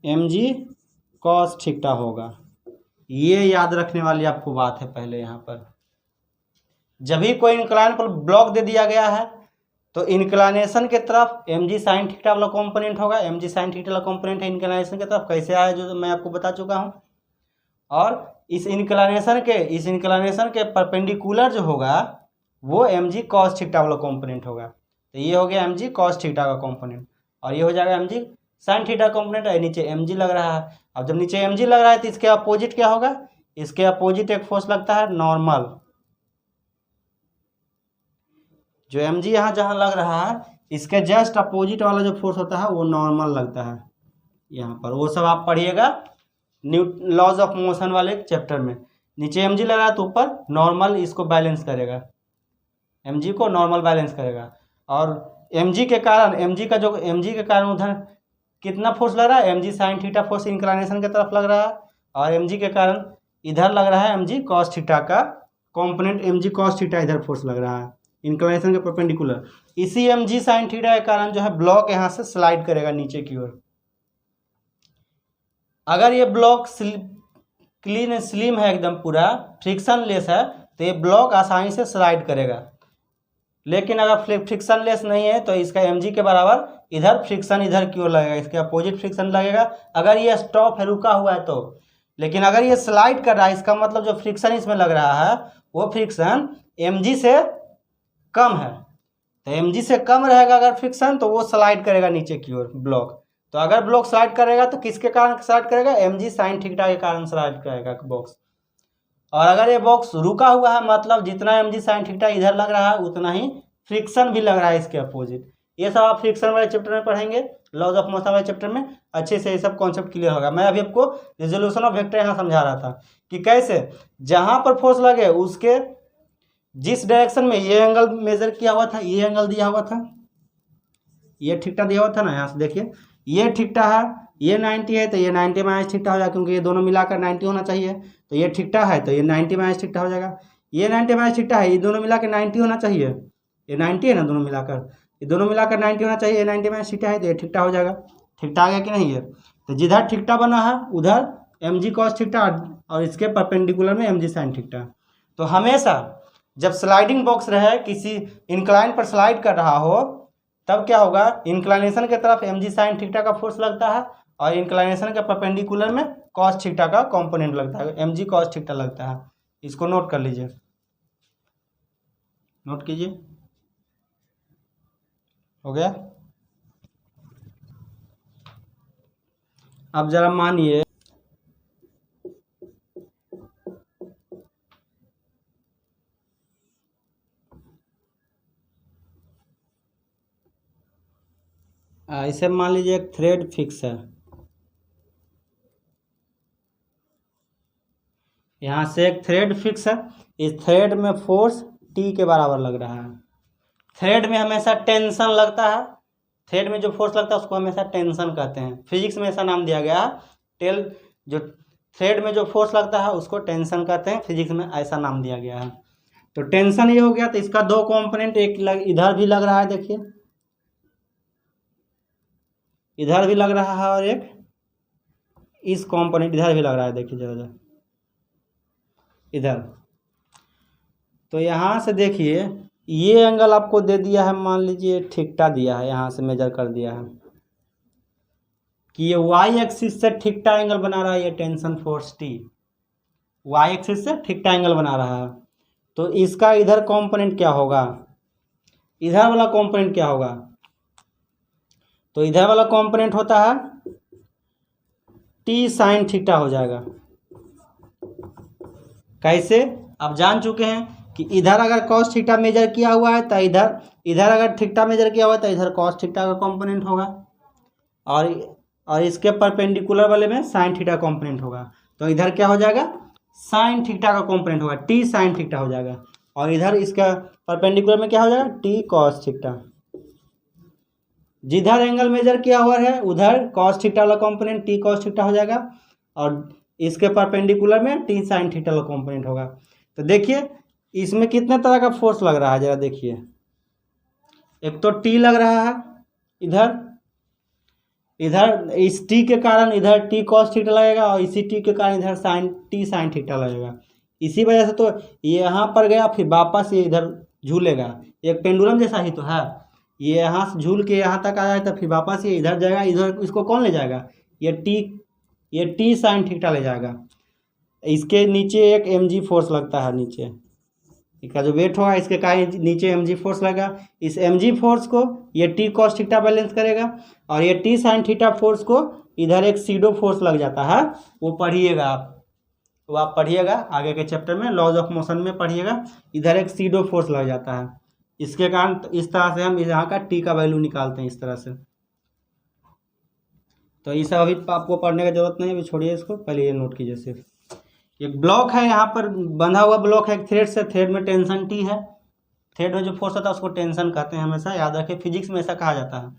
एम जी कॉस थीटा होगा। ये याद रखने वाली आपको बात है। पहले यहाँ पर जब भी कोई इंक्लाइन पर ब्लॉक दे दिया गया है तो इंक्लानेशन के तरफ एम जी साइन थीटा वाला कंपोनेंट होगा, एम जी साइन थीटा वाला कंपोनेंट है इंक्लानेशन की तरफ। कैसे आया जो मैं आपको बता चुका हूँ। और इस इंक्लानेशन के परपेंडिकुलर जो होगा वो एम जी कॉस थीटा वाला कंपोनेंट होगा। तो ये हो गया एम जी कॉस थीटा का कंपोनेंट, और ये हो जाएगा M G sine theta component है। नीचे एम जी लग रहा है। अब जब नीचे एम जी लग रहा है तो इसके अपोजिट क्या होगा, इसके अपोजिट एक फोर्स लगता है नॉर्मल। जो एम जी यहाँ जहाँ लग रहा है इसके जस्ट अपोजिट वाला जो फोर्स होता है वो नॉर्मल लगता है यहाँ पर। वो सब आप पढ़िएगा लॉज ऑफ मोशन वाले चैप्टर में। नीचे एम जी लग रहा है तो ऊपर नॉर्मल इसको बैलेंस करेगा, एम जी को नॉर्मल बैलेंस करेगा। और एम जी के कारण उधर कितना फोर्स लग रहा है, M G sine theta force inclination की तरफ लग रहा है, और एम जी के कारण इधर लग रहा है एम जी कॉस थीटा का component, M G cos theta इधर फोर्स लग रहा है इंक्लानेशन के परपेंडिकुलर। इसी एम जी साइन थीटा के कारण जो है ब्लॉक यहाँ से स्लाइड करेगा नीचे की ओर। अगर ये ब्लॉक क्लीन स्लिम है, एकदम पूरा फ्रिक्शन लेस है, तो ये ब्लॉक आसानी से स्लाइड करेगा। लेकिन अगर फ्रिक्शन लेस नहीं है तो इसका एम जी के बराबर इधर फ्रिक्शन इधर की ओर लगेगा, इसके अपोजिट फ्रिक्शन लगेगा अगर ये स्टॉप है, रुका हुआ है तो। लेकिन अगर ये स्लाइड कर रहा है इसका मतलब जो फ्रिक्शन इसमें लग रहा है वो फ्रिक्शन एम जी से कम है। तो एम जी से कम रहेगा अगर फ्रिक्शन तो वो स्लाइड करेगा नीचे की ओर ब्लॉक। तो अगर ब्लॉक स्लाइड करेगा तो किसके कारण स्लाइड करेगा, एम जी साइन थीटा के कारण स्लाइड करेगा बॉक्स। और अगर ये बॉक्स रुका हुआ है मतलब जितना एम जी साइन थीटा इधर लग रहा है उतना ही फ्रिक्शन भी लग रहा है इसके अपोजिट। ये सब आप फ्रिक्शन वाले चैप्टर में पढ़ेंगे, लॉज ऑफ मोशन वाले चैप्टर में अच्छे से ये सब कॉन्सेप्ट क्लियर होगा। मैं अभी आपको रिजोल्यूशन ऑफ वेक्टर यहाँ समझा रहा था कि कैसे जहाँ पर फोर्स लगे उसके जिस डायरेक्शन में ये एंगल मेजर किया हुआ था, ये एंगल दिया हुआ था, ये थीटा दिया हुआ था ना, यहाँ से देखिए ये थीटा है, ये 90 है तो ये 90 माइनस थीटा हो जाएगा, क्योंकि ये दोनों मिलाकर 90 होना चाहिए। तो ये थीटा है तो ये 90 माइनस थीटा हो जाएगा। ये 90 माइनस थीटा है, ये दोनों मिलाकर 90 होना चाहिए। ये 90 है ना, दोनों मिलाकर 90 होना चाहिए। ये 90 माइनस थीटा है तो ये थीटा हो जाएगा। थीटा आ गया कि नहीं है। तो जिधर थीटा बना है उधर एम जी कॉस थीटा और इसके परपेंडिकुलर में एम जी साइन थीटा। तो हमेशा जब स्लाइडिंग बॉक्स रहे, किसी इंक्लाइन पर स्लाइड कर रहा हो तब क्या होगा, इंक्लाइनेशन की तरफ mg sin थीटा का फोर्स लगता है और इंक्लाइनेशन के परपेंडिकुलर में cos थीटा का कंपोनेंट लगता है, mg cos थीटा लगता है। इसको नोट कर लीजिए, नोट कीजिए। हो गया। अब जरा मानिए इसे मान लीजिए एक थ्रेड फिक्स है, यहाँ से एक थ्रेड फिक्स है, इस थ्रेड में फोर्स टी के बराबर लग रहा है। थ्रेड में हमेशा टेंशन लगता है, थ्रेड में जो फोर्स लगता है उसको हमेशा टेंशन कहते हैं, फिजिक्स में ऐसा नाम दिया गया है। जो थ्रेड में जो फोर्स लगता है उसको टेंशन कहते हैं, फिजिक्स में ऐसा नाम दिया गया है। तो टेंशन ये हो गया, तो इसका दो कंपोनेंट, एक इधर भी लग रहा है, देखिए इधर भी लग रहा है और एक इस कंपोनेंट इधर भी लग रहा है, देखिए जरा इधर। तो यहाँ से देखिए ये एंगल आपको दे दिया है, मान लीजिए थीटा दिया है, यहाँ से मेजर कर दिया है कि ये वाई एक्सिस से थीटा एंगल बना रहा है, ये tension force T Y axis से थीटा एंगल बना रहा है। तो इसका इधर कंपोनेंट क्या होगा, इधर वाला कंपोनेंट क्या होगा, तो इधर वाला कंपोनेंट होता है टी साइन थीटा हो जाएगा। कैसे, आप जान चुके हैं कि इधर अगर कॉस थीटा मेजर किया हुआ है तो इधर अगर थीटा मेजर किया हुआ है तो इधर कॉस थीटा का कंपोनेंट होगा और इसके परपेंडिकुलर वाले में साइन थीटा कंपोनेंट होगा। तो इधर क्या हो जाएगा, साइन थीटा का कंपोनेंट होगा, टी साइन थीटा हो जाएगा, और इधर इसका परपेंडिकुलर में क्या हो जाएगा, टी कॉस थीटा। जिधर एंगल मेजर किया हुआ है उधर कॉस थीटा वाला कंपोनेंट टी कॉस थीटा हो जाएगा और इसके परपेंडिकुलर में टी साइन थीटा वाला कंपोनेंट होगा। तो देखिए इसमें कितने तरह का फोर्स लग रहा है, जरा देखिए। एक तो टी लग रहा है इधर इस टी के कारण इधर टी कॉस थीटा लगेगा और इसी टी के कारण इधर टी साइन थीटा लगेगा। इसी वजह से तो ये यहाँ पर गया फिर वापस ये इधर झूलेगा, एक पेंडुलम जैसा ही तो है, ये यहाँ से झूल के यहाँ तक आया तो फिर वापस ये इधर जाएगा, इधर इसको कौन ले जाएगा, ये टी साइन थीटा ले जाएगा। इसके नीचे एक mg फोर्स लगता है, नीचे इसका जो वेट होगा इसके कारण नीचे mg फोर्स लगेगा। इस mg फोर्स को ये टी कॉस थीटा बैलेंस करेगा और ये टी साइन थीटा फोर्स को इधर एक सीडो फोर्स लग जाता है, वो पढ़िएगा आप पढ़िएगा आगे के चैप्टर में, लॉज ऑफ मोशन में पढ़िएगा। इधर एक सीडो फोर्स लग जाता है, इसके कारण इस तरह से हम यहाँ का टी का वैल्यू निकालते हैं इस तरह से। तो ये सब अभी आपको पढ़ने की जरूरत नहीं है, अभी छोड़िए इसको, पहले ये नोट कीजिए। सिर्फ एक ब्लॉक है, यहाँ पर बंधा हुआ ब्लॉक है एक थ्रेड से, थ्रेड में टेंशन टी है, थ्रेड में जो फोर्स होता है उसको टेंशन कहते हैं, हमेशा याद रखें, फिजिक्स में ऐसा कहा जाता है।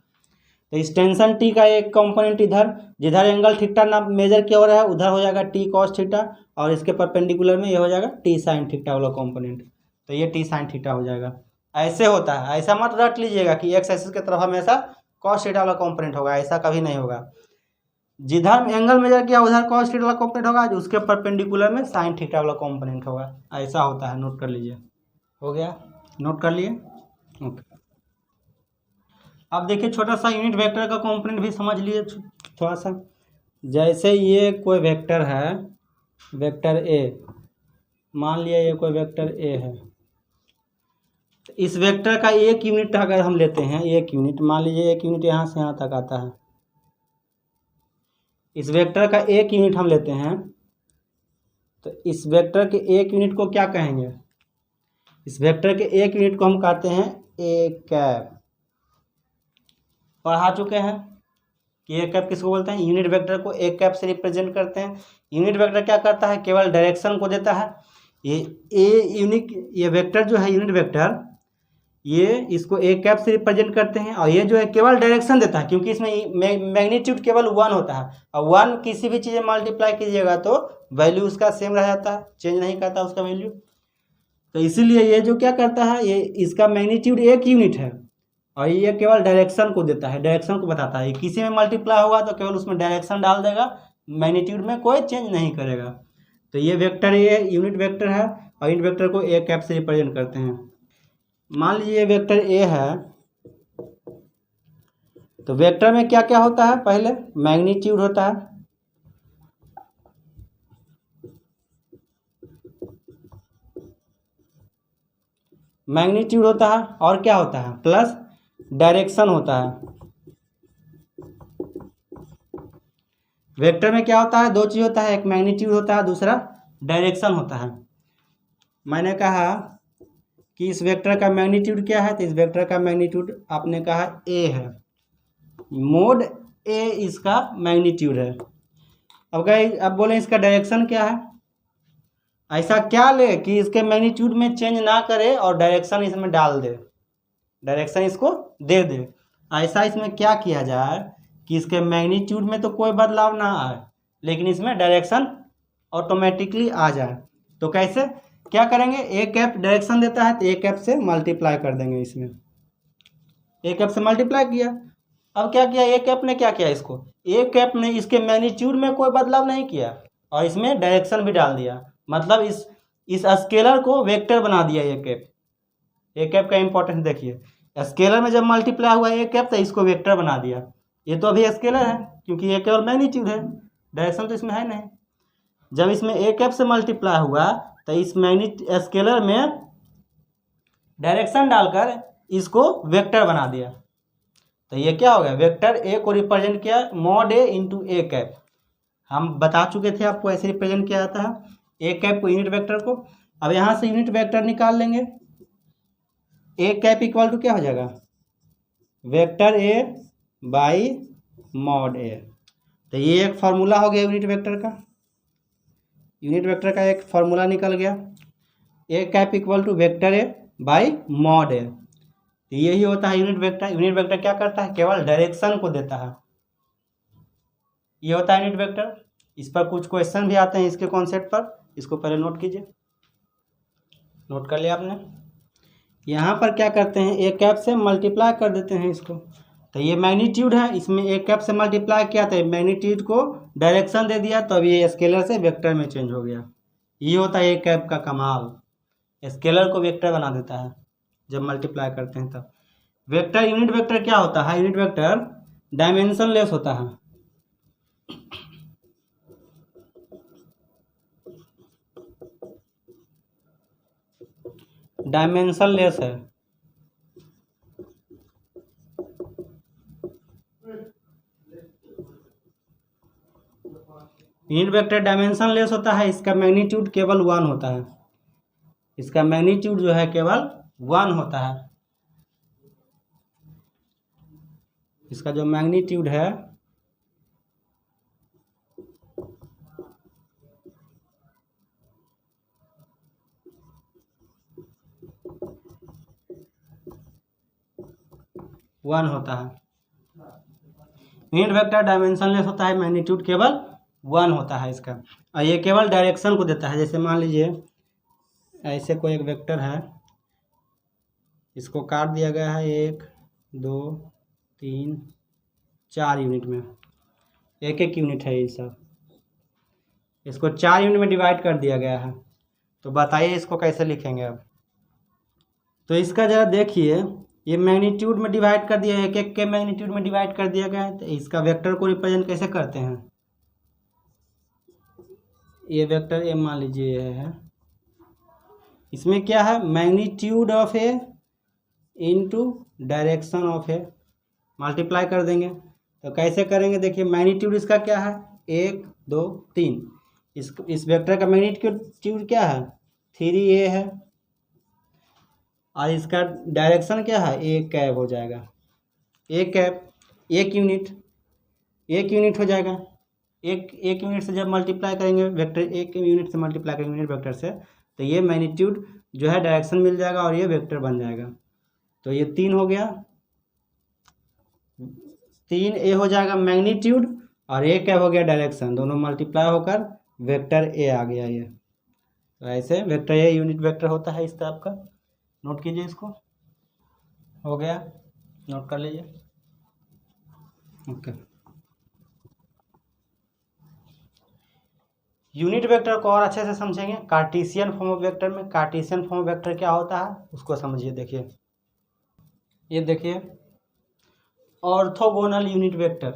तो इस टेंशन टी का एक कंपोनेंट इधर, जिधर एंगल थीटा ना मेजर किया हो रहा है उधर हो जाएगा टी कॉस थीटा और इसके परपेंडिकुलर में ये हो जाएगा टी साइन थीटा वाला कंपोनेंट, तो ये टी साइन थीटा हो जाएगा। ऐसे होता है, ऐसा मत रट लीजिएगा कि एक्स एक्सिस की तरफ हमेशा कॉस थीटा वाला कंपोनेंट होगा, ऐसा कभी नहीं होगा। जिधर एंगल मेजर किया उधर कॉस थीटा वाला कंपोनेंट होगा, उसके परपेंडिकुलर में साइन थीटा वाला कंपोनेंट होगा, ऐसा होता है, नोट कर लीजिए। हो गया, नोट कर लिए, ओके। अब देखिए छोटा सा यूनिट वेक्टर का कंपोनेंट भी समझ लिए थोड़ा सा। जैसे ये कोई वेक्टर है, वेक्टर ए, मान लिया ये कोई वेक्टर ए है, इस वेक्टर का एक यूनिट अगर हम लेते हैं, एक यूनिट मान लीजिए, एक यूनिट यहाँ से यहाँ तक आता है, इस वेक्टर का एक यूनिट हम लेते हैं, तो इस वेक्टर के एक यूनिट को क्या कहेंगे, इस वेक्टर के एक यूनिट को हम कहते हैं ए कैप। पढ़ा चुके हैं कि ए कैप किसको बोलते हैं, यूनिट वेक्टर को ए कैप से रिप्रेजेंट करते हैं। यूनिट वेक्टर क्या करता है, केवल डायरेक्शन को देता है। ये वेक्टर जो है यूनिट वेक्टर, ये इसको ए कैप से रिप्रेजेंट करते हैं और ये जो है केवल डायरेक्शन देता है, क्योंकि इसमें मैग्नीट्यूड केवल 1 होता है और 1 किसी भी चीज़ में मल्टीप्लाई कीजिएगा तो वैल्यू उसका सेम रह जाता है, चेंज नहीं करता उसका वैल्यू। तो इसीलिए ये जो क्या करता है, ये इसका मैग्नीट्यूड एक यूनिट है और ये केवल डायरेक्शन को देता है, डायरेक्शन को बताता है। किसी में मल्टीप्लाई होगा तो केवल उसमें डायरेक्शन डाल देगा, मैग्नीट्यूड में कोई चेंज नहीं करेगा। तो ये वेक्टर ये यूनिट वेक्टर है और यूनिट वेक्टर को ए कैप से रिप्रेजेंट करते हैं। मान लीजिए वेक्टर ए है, तो वेक्टर में क्या क्या होता है, पहले मैग्नीट्यूड होता है, मैग्नीट्यूड होता है, और क्या होता है, प्लस डायरेक्शन होता है। वेक्टर में क्या होता है, दो चीज होता है, एक मैग्नीट्यूड होता है, दूसरा डायरेक्शन होता है। मैंने कहा कि इस वेक्टर का मैग्नीट्यूड क्या है, तो इस वेक्टर का मैग्नीट्यूड आपने कहा ए है, मोड ए इसका मैग्नीट्यूड है। अब बोले इसका डायरेक्शन क्या है, ऐसा क्या ले कि इसके मैग्नीट्यूड में चेंज ना करे और डायरेक्शन इसमें डाल दे, डायरेक्शन इसको दे दे। ऐसा इसमें क्या किया जाए कि इसके मैग्नीट्यूड में तो कोई बदलाव ना आए, लेकिन इसमें डायरेक्शन ऑटोमेटिकली आ जाए। तो कैसे, क्या करेंगे, ए कैप डायरेक्शन देता है तो ए कैप से मल्टीप्लाई कर देंगे, इसमें ए कैप से मल्टीप्लाई किया। अब क्या किया, ए कैप ने क्या किया, इसको ए कैप ने इसके मैग्नीट्यूड में कोई बदलाव नहीं किया और इसमें डायरेक्शन भी डाल दिया, मतलब इस स्केलर को वेक्टर बना दिया ए कैप। ए कैप का इंपॉर्टेंस देखिए, स्केलर में जब मल्टीप्लाई हुआ ए कैप तो इसको वेक्टर बना दिया। ये तो अभी स्केलर है क्योंकि ये केवल मैग्नीट्यूड है, डायरेक्शन तो इसमें है नहीं। जब इसमें ए कैप से मल्टीप्लाई हुआ तो इस स्केलर में डायरेक्शन डालकर इसको वेक्टर बना दिया। तो ये क्या हो गया, वेक्टर ए को रिप्रेजेंट किया mod A into A cap. हम बता चुके थे आपको ऐसे रिप्रेजेंट किया जाता है ए कैप को, यूनिट वेक्टर को। अब यहाँ से यूनिट वेक्टर निकाल लेंगे, ए कैप इक्वल टू क्या हो जाएगा, vector A by mod A. तो ये एक फार्मूला हो गया यूनिट वेक्टर का, यूनिट वेक्टर का एक फार्मूला निकल गया, A cap equal to vector A by mod A. तो यही होता है यूनिट वेक्टर। यूनिट वेक्टर क्या करता है, केवल डायरेक्शन को देता है, ये होता है यूनिट वेक्टर। इस पर कुछ क्वेश्चन भी आते हैं इसके कॉन्सेप्ट पर, इसको पहले नोट कीजिए, नोट कर लिया आपने। यहाँ पर क्या करते हैं, ए कैप से मल्टीप्लाई कर देते हैं इसको। तो ये मैग्नीट्यूड है, इसमें ए कैप से मल्टीप्लाई किया तो मैग्नीट्यूड को डायरेक्शन दे दिया, तो अब ये स्केलर से वेक्टर में चेंज हो गया। ये होता है ए कैप का कमाल, स्केलर को वेक्टर बना देता है जब मल्टीप्लाई करते हैं तब। वेक्टर, यूनिट वेक्टर क्या होता है, यूनिट वेक्टर डायमेंशन लेस होता है। डायमेंशन लेस है, यूनिट वेक्टर डायमेंशन लेस होता है। इसका मैग्नीट्यूड केवल 1 होता है, इसका मैग्नीट्यूड जो है केवल 1 होता है। इसका जो मैग्नीट्यूड है वन होता है। यूनिट वेक्टर डायमेंशन लेस होता है, मैग्नीट्यूड केवल 1 होता है इसका, और ये केवल डायरेक्शन को देता है। जैसे मान लीजिए ऐसे कोई एक वेक्टर है, इसको काट दिया गया है 1 2 3 4 यूनिट में, एक एक यूनिट है ये सब, इसको 4 यूनिट में डिवाइड कर दिया गया है। तो बताइए इसको कैसे लिखेंगे अब। तो इसका ज़रा देखिए, ये मैग्नीट्यूड में डिवाइड कर दिया है, एक एक के मैग्नीट्यूड में डिवाइड कर दिया गया है। तो इसका वेक्टर को रिप्रेजेंट कैसे करते हैं, ये वेक्टर ए मान लीजिए ये है, इसमें क्या है, magnitude of A into direction of A, multiply कर देंगे। तो कैसे करेंगे, देखिए मैग्नीट्यूड इसका क्या है, 1 2 3, इस वेक्टर का मैग्नीट्यूड क्या है, 3a है, और इसका डायरेक्शन क्या है, ए कैप हो जाएगा, ए कैप एक यूनिट हो जाएगा। एक यूनिट से जब मल्टीप्लाई करेंगे वेक्टर, एक यूनिट से मल्टीप्लाई करेंगे यूनिट वेक्टर से, तो ये मैग्नीट्यूड जो है डायरेक्शन मिल जाएगा और ये वेक्टर बन जाएगा। तो ये 3 हो गया, 3a हो जाएगा मैग्नीट्यूड और ए कैप हो गया डायरेक्शन, दोनों मल्टीप्लाई होकर वेक्टर ए आ गया ये। तो ऐसे वेक्टर ए यूनिट वेक्टर होता है इस टाइप का, नोट कीजिए इसको, हो गया, नोट कर लीजिए, ओके। यूनिट वेक्टर को और अच्छे से समझेंगे कार्टेशियन फॉर्म ऑफ वेक्टर में। कार्टेशियन फॉर्म ऑफ वेक्टर क्या होता है उसको समझिए। देखिए ये देखिए, orthogonal unit vector.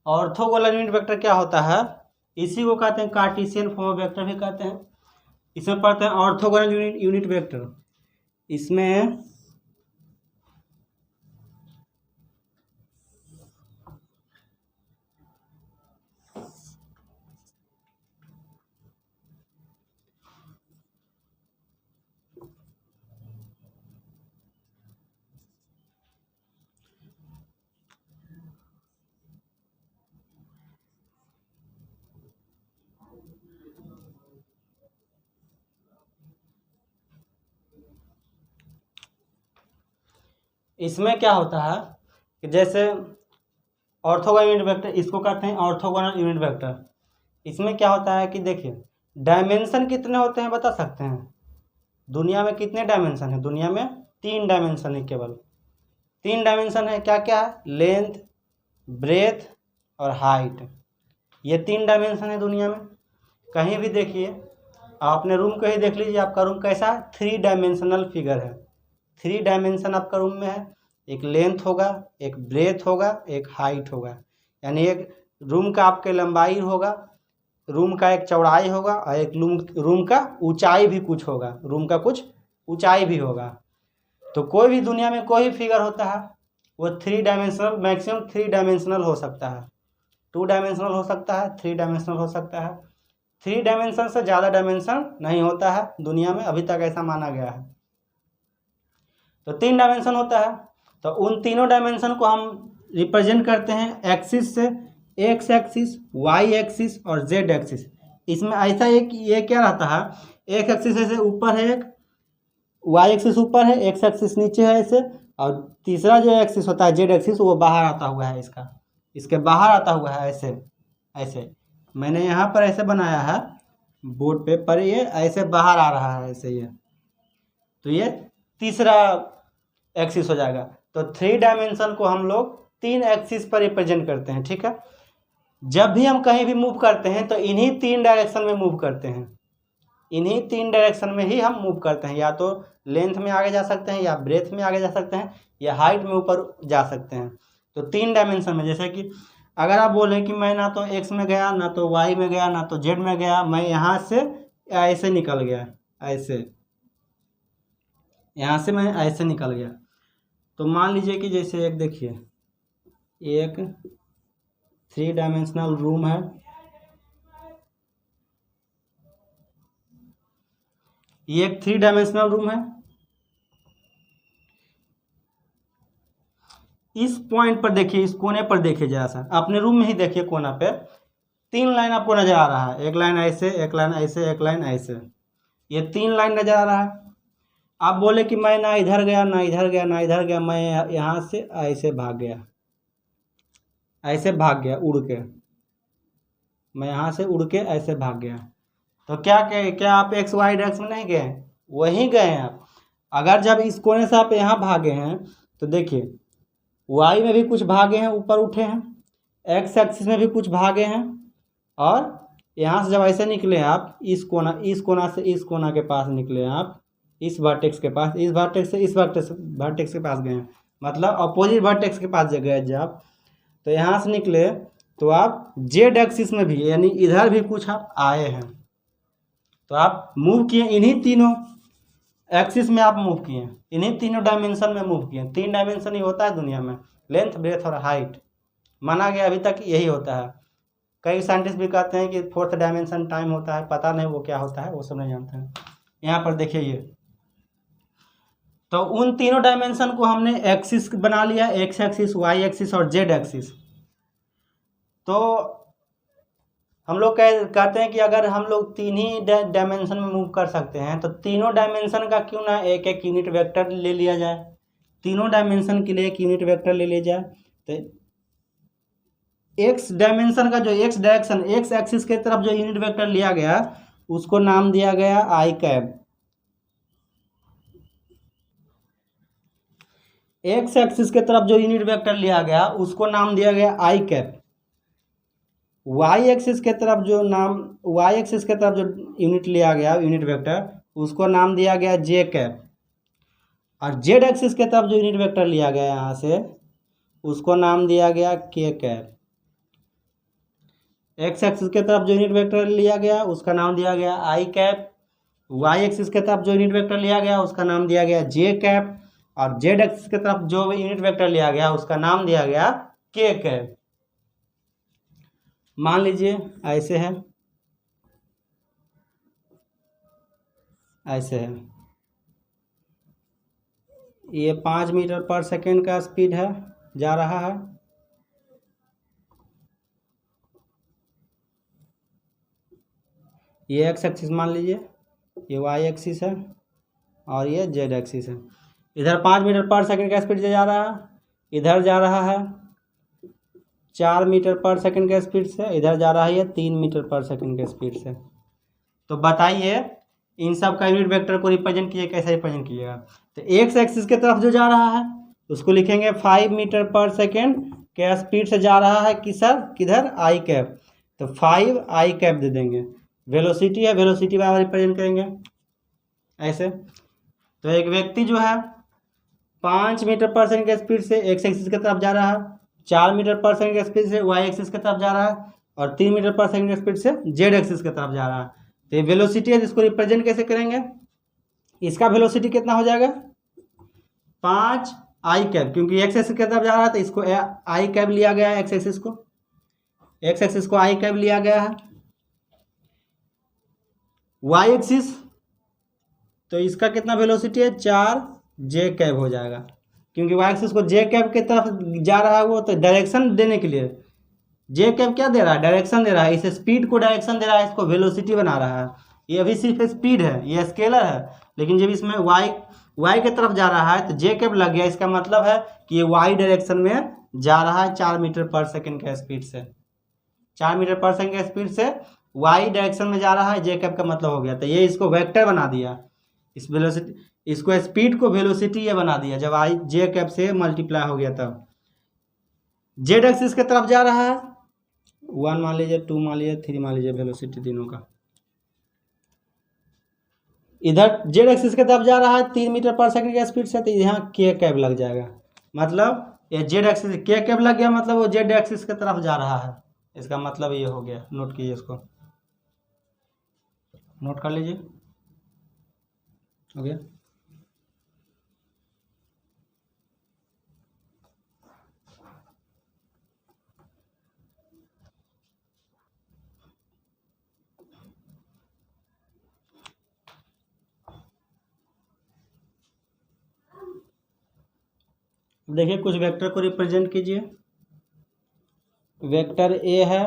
Orthogonal unit vector क्या होता है, इसी को कहते हैं कार्टेशियन फॉर्म वेक्टर भी कहते हैं। इसमें पढ़ते हैं ऑर्थोगोनल यूनिट वेक्टर। इसमें क्या होता है कि जैसे ऑर्थोगोनल यूनिट वेक्टर, इसको कहते हैं ऑर्थोगोनल यूनिट वेक्टर। इसमें क्या होता है कि देखिए डायमेंशन कितने होते हैं बता सकते हैं? दुनिया में कितने डायमेंशन है? दुनिया में 3 डायमेंशन है, केवल 3 डायमेंशन है। क्या क्या है? लेंथ, ब्रेथ और हाइट। ये 3 डायमेंशन है दुनिया में। कहीं भी देखिए, आप अपने रूम को ही देख लीजिए, आपका रूम कैसा है? 3 डायमेंशनल फिगर है। 3 डायमेंशन आपका रूम में है। एक लेंथ होगा, एक ब्रेथ होगा, एक हाइट होगा। यानी एक रूम का आपके लंबाई होगा, रूम का एक चौड़ाई होगा और एक रूम का ऊंचाई भी कुछ होगा, रूम का कुछ ऊंचाई भी होगा। तो कोई भी दुनिया में कोई फिगर होता है वो 3 डायमेंशनल, मैक्सिमम 3 डायमेंशनल हो सकता है। 2 डायमेंशनल हो सकता है, 3 डायमेंशनल हो सकता है। 3 डायमेंशन से ज़्यादा डायमेंशन नहीं होता है दुनिया में, अभी तक ऐसा माना गया है। तो 3 डायमेंशन होता है। तो उन तीनों डायमेंशन को हम रिप्रेजेंट करते हैं एक्सिस से, एक्स एक्सिस, वाई एक्सिस और जेड एक्सिस। इसमें ऐसा एक ये क्या रहता है, एक एक्सिस ऐसे ऊपर है, एक वाई एक्सिस ऊपर है, एक्स एक्सिस नीचे है ऐसे, और तीसरा जो एक्सिस होता है जेड एक्सिस वो बाहर आता हुआ है, इसके बाहर आता हुआ है ऐसे ऐसे। मैंने यहाँ पर ऐसे बनाया है बोर्ड पे, पर ये ऐसे बाहर आ रहा है ऐसे ये, तो ये तीसरा एक्सिस हो जाएगा। तो 3 डायमेंशन को हम लोग 3 एक्सिस पर रिप्रेजेंट करते हैं, ठीक है। जब भी हम कहीं भी मूव करते हैं तो इन्हीं 3 डायरेक्शन में मूव करते हैं, इन्हीं 3 डायरेक्शन में ही हम मूव करते हैं। या तो लेंथ में आगे जा सकते हैं, या ब्रेथ में आगे जा सकते हैं, या हाइट में ऊपर जा सकते हैं। तो 3 डायमेंशन में, जैसे कि अगर आप बोलें कि मैं ना तो एक्स में गया, ना तो वाई में गया, ना तो जेड में गया, मैं यहाँ से ऐसे निकल गया, ऐसे यहाँ से मैं ऐसे निकल गया, तो मान लीजिए कि जैसे एक देखिए, एक 3 डायमेंशनल रूम है, ये एक 3 डायमेंशनल रूम है। इस पॉइंट पर देखिए, इस कोने पर देखिए, जरा सा अपने रूम में ही देखिए, कोना पे 3 लाइन आपको नजर आ रहा है, एक लाइन ऐसे, एक लाइन ऐसे, एक लाइन ऐसे, ये 3 लाइन नजर आ रहा है। आप बोले कि मैं ना इधर गया, ना इधर गया, ना इधर गया, मैं यहाँ से ऐसे भाग गया, ऐसे भाग गया उड़ के, मैं यहाँ से उड़ के ऐसे भाग गया। तो क्या आप एक्स वाई डायरेक्शन में नहीं गए? वहीं गए हैं आप। अगर जब इस कोने से आप यहाँ भागे हैं तो देखिए वाई में भी कुछ भागे हैं, ऊपर उठे हैं, एक्स एक्सिस में भी कुछ भागे हैं, और यहाँ से जब ऐसे निकले आप, इस कोना से इस कोना के पास निकले आप, इस वर्टेक्स के पास, इस वर्टेक्स से इस वर्टेक्स के पास गए हैं, मतलब अपोजिट वर्टेक्स के पास गए जब, तो यहाँ से निकले तो आप जेड एक्सिस में भी, यानी इधर भी कुछ आप आए हैं, तो आप मूव किए, इन्हीं तीनों एक्सिस में आप मूव किए, इन्हीं तीनों डायमेंशन में मूव किए। 3 डायमेंशन ही होता है दुनिया में, लेंथ, ब्रेथ और हाइट, माना गया अभी तक यही होता है। कई साइंटिस्ट भी कहते हैं कि 4th डायमेंशन टाइम होता है, पता नहीं वो क्या होता है, वो सब नहीं जानते हैं। यहाँ पर देखिए ये, तो उन तीनों डायमेंशन को हमने एक्सिस बना लिया, एक्स एक्सिस, वाई एक्सिस और जेड एक्सिस। तो हम लोग कहते हैं कि अगर हम लोग 3 ही डायमेंशन में मूव कर सकते हैं तो तीनों डायमेंशन का क्यों ना एक एक यूनिट वेक्टर ले लिया जाए, तीनों डायमेंशन के लिए एक यूनिट वेक्टर ले लिया जाए। तो एक्स डायमेंशन का जो एक्स डायरेक्शन, एक्स एक्सिस के तरफ जो यूनिट वेक्टर लिया गया उसको नाम दिया गया आई कैप। एक्स एक्सिस के तरफ जो यूनिट वेक्टर लिया गया उसको नाम दिया गया आई कैप। वाई एक्सिस के तरफ जो यूनिट लिया गया, यूनिट वेक्टर, उसको नाम दिया गया जे कैप। और जेड एक्सिस के तरफ जो यूनिट वेक्टर लिया गया यहाँ से उसको नाम दिया गया के कैप। एक्स एक्सिस के तरफ जो यूनिट वेक्टर लिया गया उसका नाम दिया गया आई कैप। वाई एक्सिस के तरफ जो यूनिट वेक्टर लिया गया उसका नाम दिया गया जे कैप। और जेड एक्सिस के तरफ जो यूनिट वेक्टर लिया गया उसका नाम दिया गया के कैप। मान लीजिए ऐसे है, ऐसे है, ये 5 मीटर पर सेकेंड का स्पीड है, जा रहा है। ये एक्स एक्सिस मान लीजिए, ये वाई एक्सिस है और ये जेड एक्सिस है। इधर 5 मीटर पर सेकेंड का स्पीड से जा रहा है, इधर जा रहा है 4 मीटर पर सेकेंड के स्पीड से, इधर जा रहा है ये 3 मीटर पर सेकेंड के स्पीड से। तो बताइए इन सब का यूनिट वेक्टर को रिप्रेजेंट कीजिए, कैसे रिप्रेजेंट कीजिएगा। तो एक्स एक्सिस के तरफ जो जा रहा है उसको लिखेंगे 5 मीटर पर सेकेंड के स्पीड से जा रहा है किधर आई कैप, तो 5 आई कैप दे देंगे। वेलोसिटी है, वेलोसिटी बार रिप्रेजेंट करेंगे ऐसे। तो एक व्यक्ति जो है 5 मीटर पर सेकेंड के स्पीड से एक्स एक्सिस की तरफ जा रहा है, 4 मीटर पर सेकेंड के स्पीड से वाई एक्सिस की तरफ जा रहा है और 3 मीटर पर सेकेंड के स्पीड से जेड एक्सिस की तरफ जा रहा है। तो ये वेलोसिटी है, जिसको रिप्रेजेंट कैसे करेंगे, इसका वेलोसिटी कितना हो जाएगा 5 आई कैप, क्योंकि एक्स एक्सिस की तरफ जा रहा है तो इसको आई कैप लिया गया है, एक्स एक्सिस को आई कैप लिया गया है। वाई एक्सिस तो इसका कितना वेलोसिटी है 4 जे कैप हो जाएगा, क्योंकि वाई एक्सिस को जे कैप की तरफ जा रहा है वो, तो डायरेक्शन देने के लिए जे कैप क्या दे रहा है, डायरेक्शन दे रहा है। इस स्पीड को डायरेक्शन दे रहा है, इसको वेलोसिटी बना रहा है। ये अभी सिर्फ स्पीड है, ये स्केलर है, लेकिन जब इसमें वाई की तरफ जा रहा है तो जे कैप लग गया, इसका मतलब है कि ये वाई डायरेक्शन में जा रहा है 4 मीटर पर सेकेंड के स्पीड से, 4 मीटर पर सेकेंड के स्पीड से वाई डायरेक्शन में जा रहा है, जे कैप का मतलब हो गया। तो ये इसको वेक्टर बना दिया, इस वेलोसिटी, इसको स्पीड को वेलोसिटी ये बना दिया जब आई जे कैप से मल्टीप्लाई हो गया तब। जेड एक्सिस की तरफ जा रहा है 1 मान लीजिए, 2 मान लीजिए, 3 मान लीजिए, वेलोसिटी तीनों का। इधर जेड एक्सिस की तरफ जा रहा है 3 मीटर पर सेकेंड के स्पीड से, तो यहाँ के कैप लग जाएगा, मतलब ये जेड एक्सिस के कैप लग गया, मतलब वो जेड एक्सिस की तरफ जा रहा है। इसका मतलब ये हो गया, नोट कीजिए, इसको नोट कर लीजिए, हो गया। देखिए कुछ वेक्टर को रिप्रेजेंट कीजिए। वेक्टर ए है,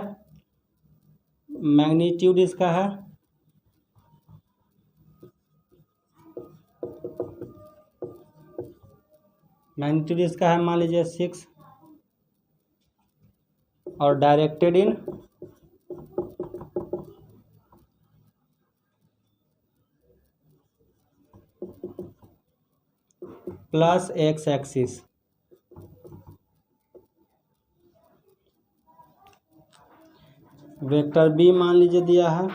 मैग्नीट्यूड इसका है मान लीजिए 6 और directed in plus X axis. Vector B मान लीजिए दिया है,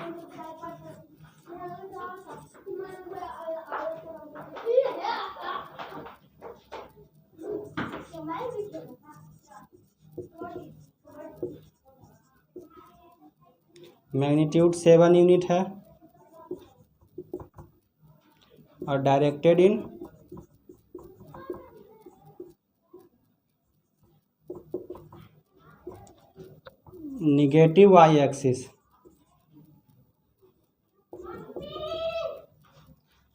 मैग्नीट्यूड 7 यूनिट है और directed in negative Y axis,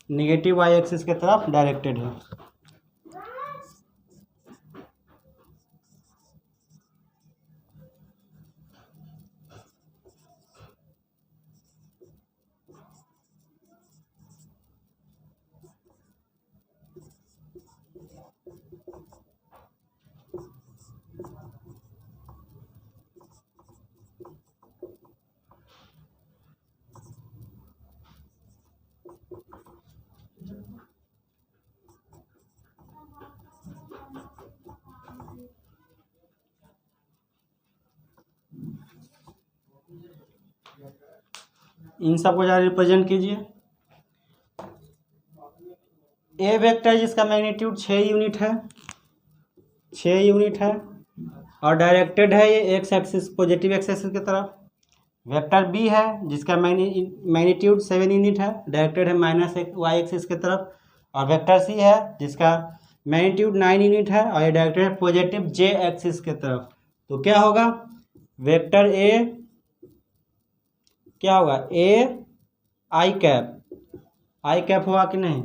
negative Y axis के तरफ डायरेक्टेड है। इन सबको जरा रिप्रेजेंट कीजिए। ए वेक्टर जिसका मैग्नीट्यूड 6 यूनिट है, 6 यूनिट है, और डायरेक्टेड है ये X axis positive X axis की तरफ। वेक्टर बी है जिसका मैग्नीट्यूड 7 यूनिट है, डायरेक्टेड है माइनस वाई एक्सिस की तरफ। और वेक्टर सी है जिसका मैग्नीट्यूड 9 यूनिट है और ये डायरेक्टेड है पॉजिटिव जे एक्सिस की तरफ। तो क्या होगा, वेक्टर ए क्या होगा, ए आई कैप होगा कि नहीं।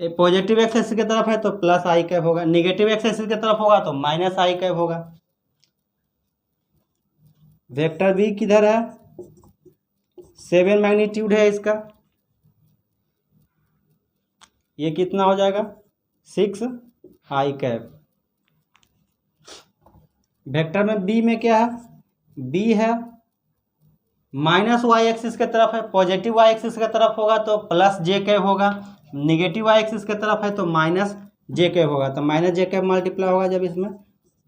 ये पॉजिटिव एक्स एक्सिस की तरफ है तो प्लस आई कैप होगा, निगेटिव एक्स एक्सिस की तरफ होगा तो माइनस आई कैप होगा। वेक्टर बी किधर है, 7 मैग्नीट्यूड है इसका, ये कितना हो जाएगा 6 आई कैप। वेक्टर में बी में क्या है, बी है माइनस वाई एक्सिस की तरफ है, पॉजिटिव वाई एक्सिस की तरफ होगा तो प्लस जे कैप होगा, निगेटिव वाई एक्सिस की तरफ है तो माइनस जे कैप होगा। तो माइनस जे कैप मल्टीप्लाई होगा जब इसमें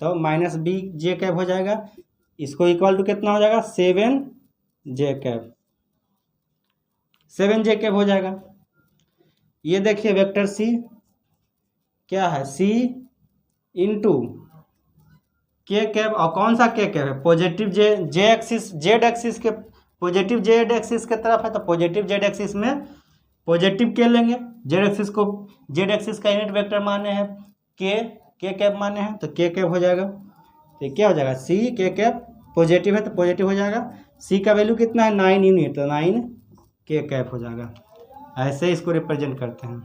तो माइनस बी जे कैप हो जाएगा। इसको इक्वल टू कितना हो जाएगा 7 जे कैप, 7 जे कैप हो जाएगा। ये देखिए वेक्टर सी क्या है, सी इंटू के कैप, और कौन सा के कैप है, पॉजिटिव जे एक्सिस जेड एक्सिस के, पॉजिटिव जेड एक्सिस के तरफ है तो पॉजिटिव जेड एक्सिस में पॉजिटिव के लेंगे, जेड एक्सिस को जेड एक्सिस का यूनिट वेक्टर माने हैं के कैप माने हैं तो के कैप हो जाएगा। तो क्या हो जाएगा सी के कैप, पॉजिटिव है तो पॉजिटिव हो जाएगा। सी का वैल्यू कितना है 9 यूनिट तो 9 के कैप हो जाएगा। ऐसे इसको रिप्रेजेंट करते हैं,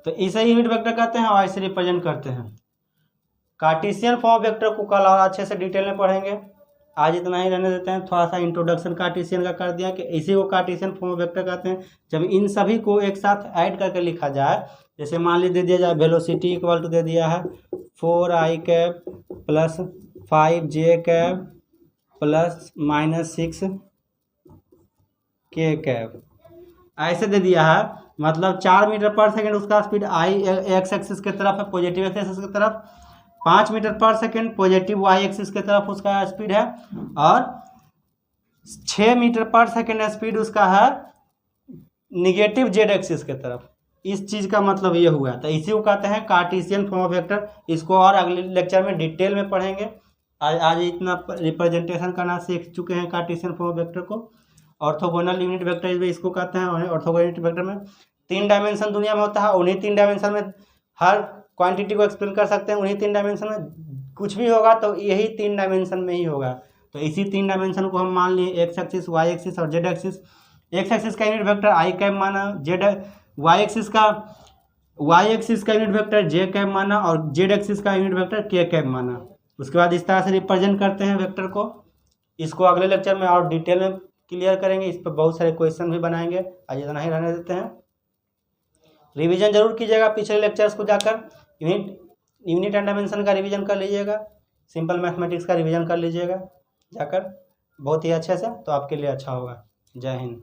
तो इसे यूनिट वेक्टर कहते हैं और ऐसे रिप्रेजेंट करते हैं। कार्टेशियन फॉर्म वेक्टर को कल और अच्छे से डिटेल में पढ़ेंगे, आज इतना ही रहने देते हैं। थोड़ा सा इंट्रोडक्शन कार्टेशियन का कर दिया कि इसी को कार्टेशियन फॉर्म वेक्टर कहते हैं। जब इन सभी को एक साथ ऐड करके लिखा जाए, जैसे मान लीजिए दे दिया जाए वेलोसिटी इक्वल टू दे दिया है 4 आई कैप प्लस 5 जे कैप प्लस माइनस 6 के कैप, ऐसे दे दिया है। मतलब 4 मीटर पर सेकेंड उसका स्पीड आई एक्स एक्सिस की तरफ है, पॉजिटिव एक्स एक्सिस की तरफ, 5 मीटर पर सेकेंड पॉजिटिव वाई एक्सिस की तरफ उसका स्पीड है, और 6 मीटर पर सेकेंड स्पीड उसका है निगेटिव जेड एक्सिस की तरफ। इस चीज़ का मतलब ये हुआ, तो इसी को कहते हैं कार्टेशियन फॉर्म ऑफ वेक्टर। इसको और अगले लेक्चर में डिटेल में पढ़ेंगे। आज इतना रिप्रेजेंटेशन करना सीख चुके हैं कार्टेशियन फॉर्म ऑफ वेक्टर को। ऑर्थोगोनल यूनिट वेक्टर भी इसको कहते हैं। ऑर्थोगोनल यूनिट वेक्टर में 3 डायमेंशन दुनिया में होता है, उन्हीं 3 डायमेंशन में हर क्वांटिटी को एक्सप्लेन कर सकते हैं। उन्हीं 3 डायमेंशन में कुछ भी होगा तो यही 3 डायमेंशन में ही होगा। तो इसी 3 डायमेंशन को हम मान लिए एक्स एक्सिस, वाई एक्सिस और जेड एक्सिस। एक्स एक्सिस का यूनिट वेक्टर आई कैप माना, वाई एक्सिस का यूनिट वेक्टर जे कैप माना और जेड एक्सिस का यूनिट वेक्टर के कैप माना। उसके बाद इस तरह से रिप्रेजेंट करते हैं वेक्टर को। इसको अगले लेक्चर में और डिटेल में क्लियर करेंगे। इस पर बहुत सारे क्वेश्चन भी बनाएंगे। आज इतना ही रहने देते हैं। रिवीजन जरूर कीजिएगा पिछले लेक्चर्स को जाकर, यूनिट एंड डायमेंशन का रिवीजन कर लीजिएगा, सिंपल मैथमेटिक्स का रिवीजन कर लीजिएगा जाकर बहुत ही अच्छे से, तो आपके लिए अच्छा होगा। जय हिंद।